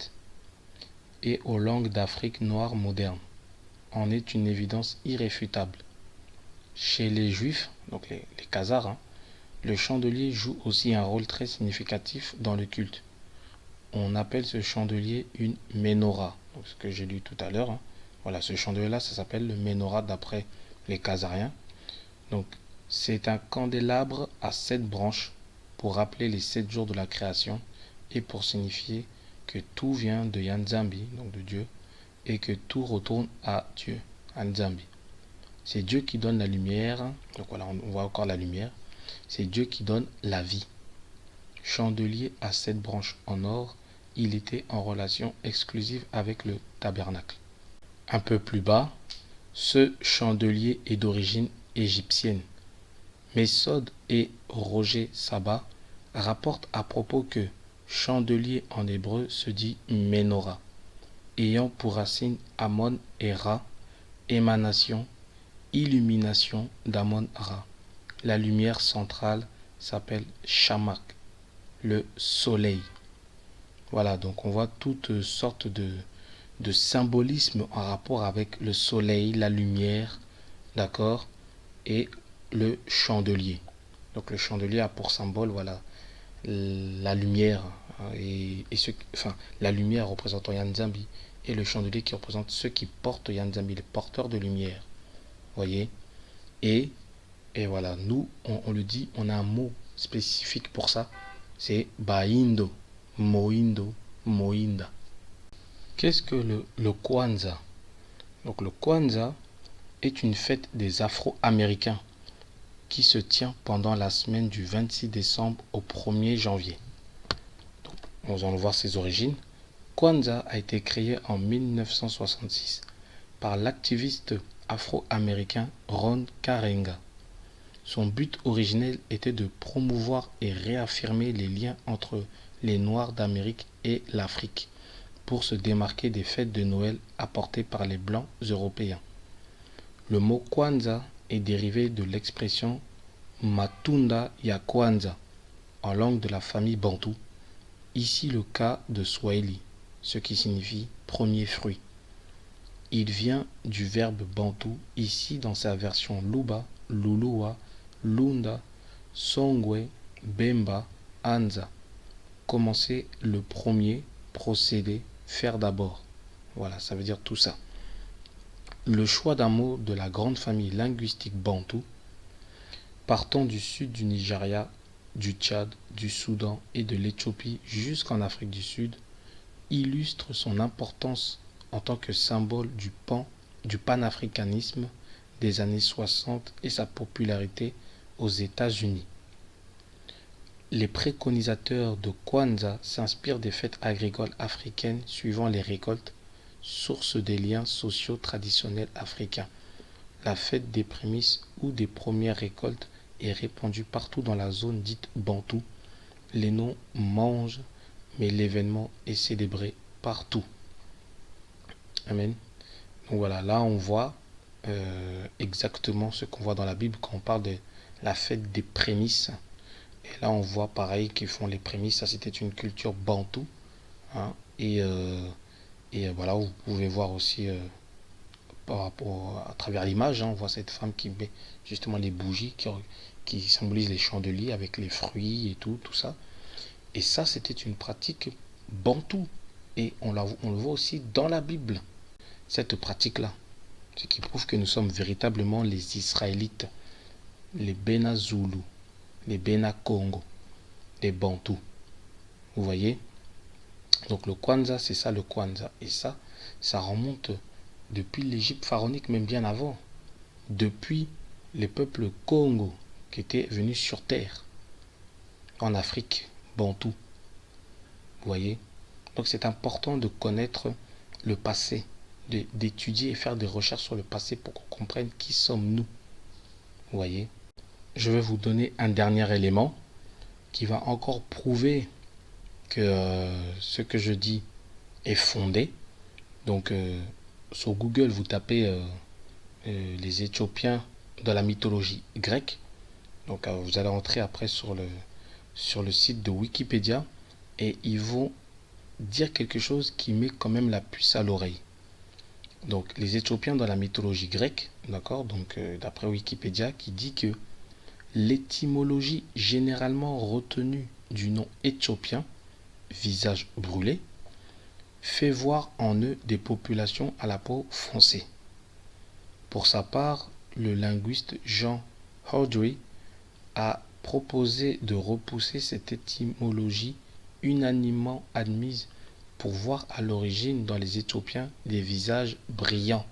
et aux langues d'Afrique noire moderne, en est une évidence irréfutable. Chez les juifs, donc les Khazars, le chandelier joue aussi un rôle très significatif dans le culte. On appelle ce chandelier une menorah, donc ce que j'ai lu tout à l'heure. Voilà, ce chandelier-là, ça s'appelle le menorah d'après les Khazariens. Donc, c'est un candélabre à 7 branches pour rappeler les 7 jours de la création et pour signifier que tout vient de Yanzambi, donc de Dieu, et que tout retourne à Dieu, Nzambi. C'est Dieu qui donne la lumière, donc voilà, on voit encore la lumière, c'est Dieu qui donne la vie. Chandelier à 7 branches en or, il était en relation exclusive avec le tabernacle. Un peu plus bas, ce chandelier est d'origine égyptienne. Mésode et Roger Sabat rapportent à propos que chandelier en hébreu se dit menorah, ayant pour racine Amon et Ra, émanation, illumination d'Amon-Ra. La lumière centrale s'appelle Shamak, le soleil. Voilà, donc on voit toutes sortes de symbolisme en rapport avec le soleil, la lumière, d'accord, et le chandelier. Donc le chandelier a pour symbole, voilà, la lumière, la lumière représentant Yanzambi, et le chandelier qui représente ceux qui portent Yanzambi, les porteurs de lumière. Voyez, et voilà, nous, on le dit, on a un mot spécifique pour ça, c'est Baindo, Moindo, Moinda. Qu'est-ce que le Kwanzaa? Donc le Kwanzaa est une fête des Afro-Américains qui se tient pendant la semaine du 26 décembre au 1er janvier. Donc, nous allons voir ses origines. Kwanzaa a été créé en 1966 par l'activiste afro-américain Ron Karenga. Son but originel était de promouvoir et réaffirmer les liens entre les Noirs d'Amérique et l'Afrique pour se démarquer des fêtes de Noël apportées par les Blancs européens. Le mot Kwanzaa est dérivé de l'expression Matunda ya Kwanza en langue de la famille bantou, ici le cas de Swahili, ce qui signifie premier fruit. Il vient du verbe bantou, ici dans sa version Luba, Lulua, Lunda, Songwe, Bemba, Anza. Commencer le premier, procéder, faire d'abord. Voilà, ça veut dire tout ça. Le choix d'un mot de la grande famille linguistique bantou, partant du sud du Nigeria, du Tchad, du Soudan et de l'Éthiopie jusqu'en Afrique du Sud, illustre son importance en tant que symbole du panafricanisme des années 60 et sa popularité aux États-Unis. Les préconisateurs de Kwanzaa s'inspirent des fêtes agricoles africaines suivant les récoltes, source des liens sociaux traditionnels africains. La fête des prémices ou des premières récoltes est répandue partout dans la zone dite bantou. Les noms mangent, mais l'événement est célébré partout. Amen. Donc voilà, là on voit exactement ce qu'on voit dans la Bible quand on parle de la fête des prémices. Et là on voit pareil qu'ils font les prémices, ça c'était une culture bantou. Et voilà, vous pouvez voir aussi par rapport à travers l'image, on voit cette femme qui met justement les bougies qui symbolisent les chandeliers avec les fruits et tout ça. Et ça c'était une pratique bantou. Et on le voit aussi dans la Bible, cette pratique-là. Ce qui prouve que nous sommes véritablement les Israélites, les Bena Zoulou, les Bena Congo, les Bantous. Vous voyez? Donc le Kwanzaa, c'est ça le Kwanzaa. Et ça remonte depuis l'Égypte pharaonique, même bien avant. Depuis les peuples Congo qui étaient venus sur terre, en Afrique, Bantou. Vous voyez? Donc c'est important de connaître le passé, d'étudier et faire des recherches sur le passé pour qu'on comprenne qui sommes-nous. Vous voyez? Je vais vous donner un dernier élément qui va encore prouver que ce que je dis est fondé. Donc sur Google, vous tapez les Éthiopiens de la mythologie grecque. Donc vous allez entrer après sur le site de Wikipédia et ils vont dire quelque chose qui met quand même la puce à l'oreille. Donc les Éthiopiens dans la mythologie grecque, d'accord, donc d'après Wikipédia, qui dit que l'étymologie généralement retenue du nom éthiopien, visage brûlé, fait voir en eux des populations à la peau foncée. Pour sa part, le linguiste Jean Houdry a proposé de repousser cette étymologie unanimement admise pour voir à l'origine dans les Éthiopiens des visages brillants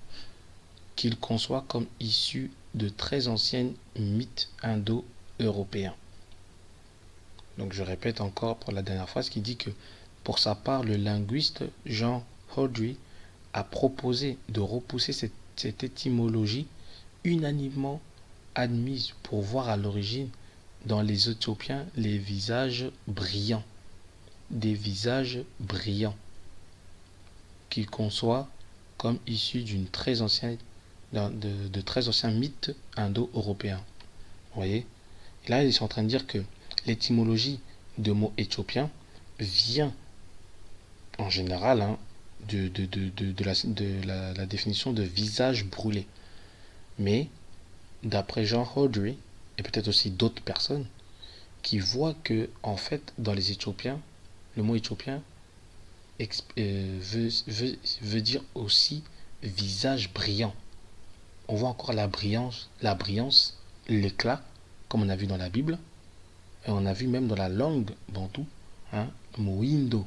qu'il conçoit comme issus de très anciens mythes indo-européens. Donc je répète encore pour la dernière phrase qui dit que pour sa part le linguiste Jean Houdry a proposé de repousser cette étymologie unanimement admise pour voir à l'origine dans les Éthiopiens les visages brillants, des visages brillants qu'il conçoit comme issus de très anciens mythes indo-européens. Vous voyez? Et là, ils sont en train de dire que l'étymologie de mot éthiopien vient en général de la définition de visage brûlé. Mais d'après Jean Houdry, et peut-être aussi d'autres personnes, qui voient que, en fait, dans les Éthiopiens, le mot éthiopien veut dire aussi visage brillant. On voit encore la brillance, l'éclat, comme on a vu dans la Bible, et on a vu même dans la langue bantou, Moindo,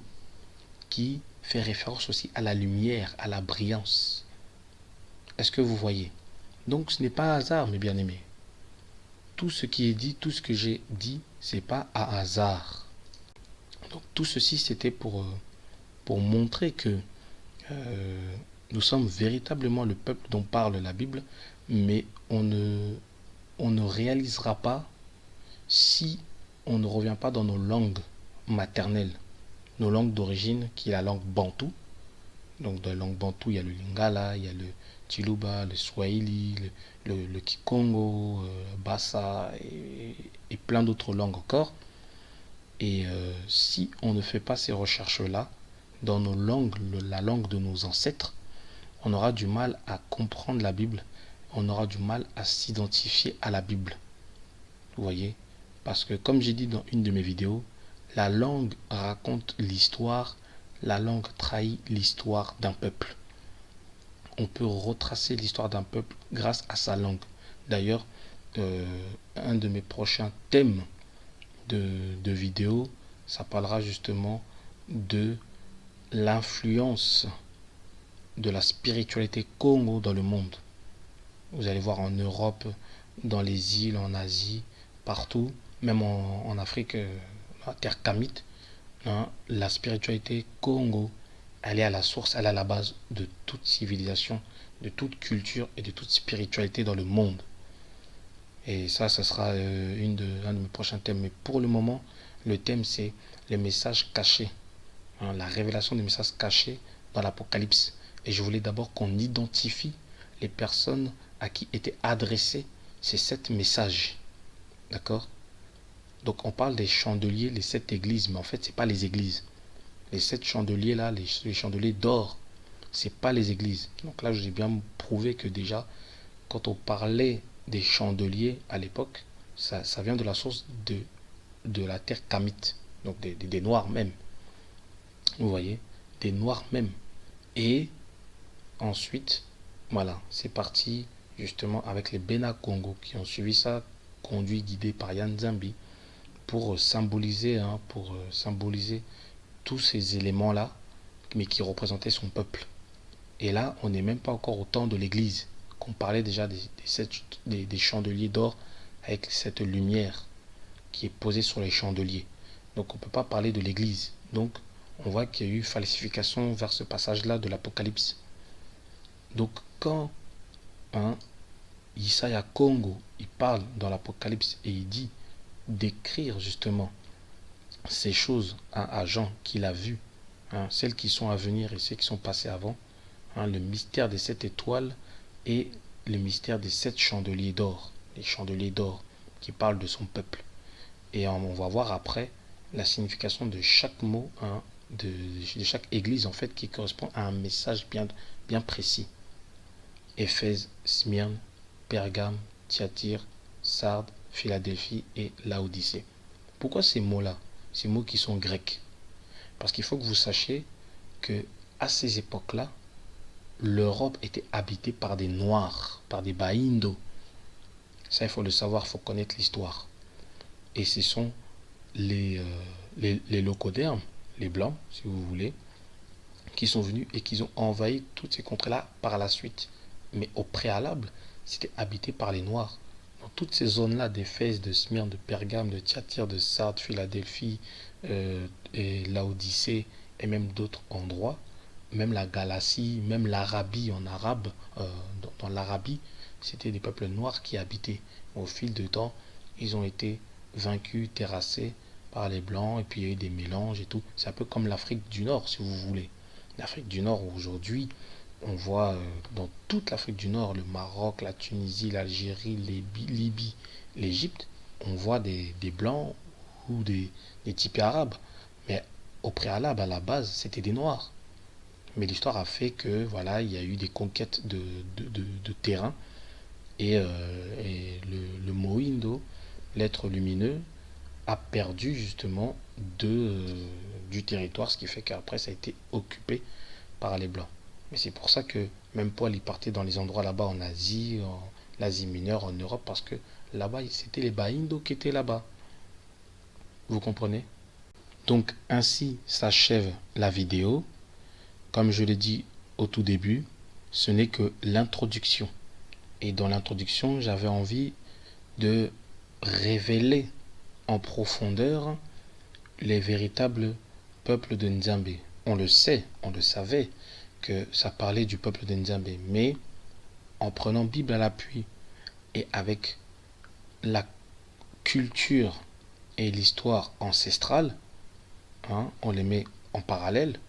qui fait référence aussi à la lumière, à la brillance. Est-ce que vous voyez? Donc ce n'est pas un hasard, mes bien-aimés. Tout ce qui est dit, tout ce que j'ai dit, c'est pas à hasard. Donc tout ceci, c'était pour montrer que nous sommes véritablement le peuple dont parle la Bible, mais on ne réalisera pas si on ne revient pas dans nos langues maternelles, nos langues d'origine, qui est la langue bantou. Donc dans la langue bantou, il y a le lingala, il y a le Chiluba, le Swahili, le Kikongo, Bassa et plein d'autres langues encore. Et si on ne fait pas ces recherches-là dans nos langues, la langue de nos ancêtres, on aura du mal à comprendre la Bible, on aura du mal à s'identifier à la Bible. Vous voyez? Parce que comme j'ai dit dans une de mes vidéos, la langue raconte l'histoire, la langue trahit l'histoire d'un peuple. On peut retracer l'histoire d'un peuple grâce à sa langue. D'ailleurs, un de mes prochains thèmes de vidéo, ça parlera justement de l'influence de la spiritualité Congo dans le monde. Vous allez voir en Europe, dans les îles, en Asie, partout, même en Afrique, la terre kamite, la spiritualité Congo, elle est à la source, elle est à la base de toute civilisation, de toute culture et de toute spiritualité dans le monde. Et ça sera un de mes prochains thèmes. Mais pour le moment, le thème c'est les messages cachés, la révélation des messages cachés dans l'Apocalypse. Et je voulais d'abord qu'on identifie les personnes à qui étaient adressés ces 7 messages. D'accord? Donc on parle des chandeliers, les 7 églises, mais en fait, ce n'est pas les églises. Les 7 chandeliers là, les chandeliers d'or, ce n'est pas les églises. Donc là, j'ai bien prouvé que déjà, quand on parlait des chandeliers à l'époque, ça vient de la source de la terre kamite, donc des noirs même. Vous voyez? Des noirs même. Et ensuite, voilà, c'est parti justement avec les Bena Congo qui ont suivi ça, conduits, guidés par Yan Zambi, pour symboliser tous ces éléments-là, mais qui représentaient son peuple. Et là, on n'est même pas encore au temps de l'église, qu'on parlait déjà des chandeliers d'or avec cette lumière qui est posée sur les chandeliers. Donc on ne peut pas parler de l'église. Donc on voit qu'il y a eu falsification vers ce passage-là de l'Apocalypse. Donc quand Isaiah Congo, il parle dans l'Apocalypse et il dit d'écrire justement ces choses à Jean qu'il a vues, celles qui sont à venir et celles qui sont passées avant, le mystère des 7 étoiles et le mystère des 7 chandeliers d'or, les chandeliers d'or. qui parle de son peuple. Et on va voir après la signification de chaque mot, hein, de chaque église en fait, qui correspond à un message bien précis. Éphèse, Smyrne, Pergame, Thyatire, Sardes, Philadelphie et Laodicée. Pourquoi ces mots-là? Ces mots qui sont grecs. Parce qu'il faut que vous sachiez que à ces époques-là, l'Europe était habitée par des Noirs, par des Baïndo. Ça, il faut le savoir, il faut connaître l'histoire. Et ce sont les locodermes, les Blancs, si vous voulez, qui sont venus et qui ont envahi toutes ces contrées-là par la suite. Mais au préalable, c'était habité par les Noirs. Dans toutes ces zones-là, d'Éphèse, de Smyrne, de Pergame, de Thyatire, de Sardes, Philadelphie, et Laodicée, et même d'autres endroits, même la Galatie, même l'Arabie en arabe, dans l'Arabie, c'était des peuples noirs qui habitaient. Au fil du temps, ils ont été vaincus, terrassés par les Blancs, et puis il y a eu des mélanges et tout. C'est un peu comme l'Afrique du Nord, si vous voulez. L'Afrique du Nord, aujourd'hui, on voit dans toute l'Afrique du Nord, le Maroc, la Tunisie, l'Algérie, Libye, l'Égypte, on voit des Blancs ou des types arabes. Mais au préalable, à la base, c'était des Noirs. Mais l'histoire a fait que voilà, il y a eu des conquêtes de terrain et le mot Indo, l'être lumineux, a perdu justement du territoire, ce qui fait qu'après ça a été occupé par les Blancs. Mais c'est pour ça que même Paul il partait dans les endroits là-bas en Asie, en l'Asie mineure, en Europe, parce que là-bas c'était les Baïndo qui étaient là-bas. Vous comprenez? Donc ainsi s'achève la vidéo. Comme je l'ai dit au tout début, ce n'est que l'introduction. Et dans l'introduction, j'avais envie de révéler en profondeur les véritables peuples de Nzambé. On le sait, on le savait que ça parlait du peuple de Nzambé, mais en prenant Bible à l'appui et avec la culture et l'histoire ancestrale, hein, on les met en parallèle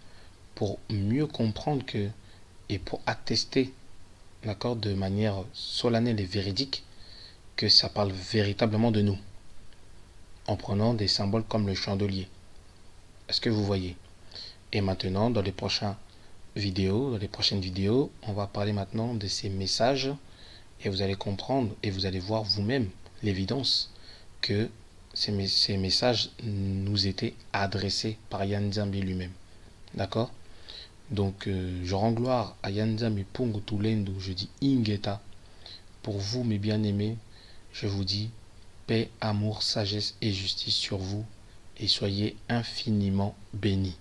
pour mieux comprendre que et pour attester, d'accord, de manière solennelle et véridique que ça parle véritablement de nous, en prenant des symboles comme le chandelier. Est-ce que vous voyez? Et maintenant, dans les prochaines vidéos, on va parler maintenant de ces messages et vous allez comprendre et vous allez voir vous-même l'évidence que ces messages nous étaient adressés par Yann Zambi lui-même. D'accord? Donc, je rends gloire à Yann Zambi Pungu Tulendo, je dis Ingeta. Pour vous, mes bien-aimés, je vous dis paix, amour, sagesse et justice sur vous et soyez infiniment bénis.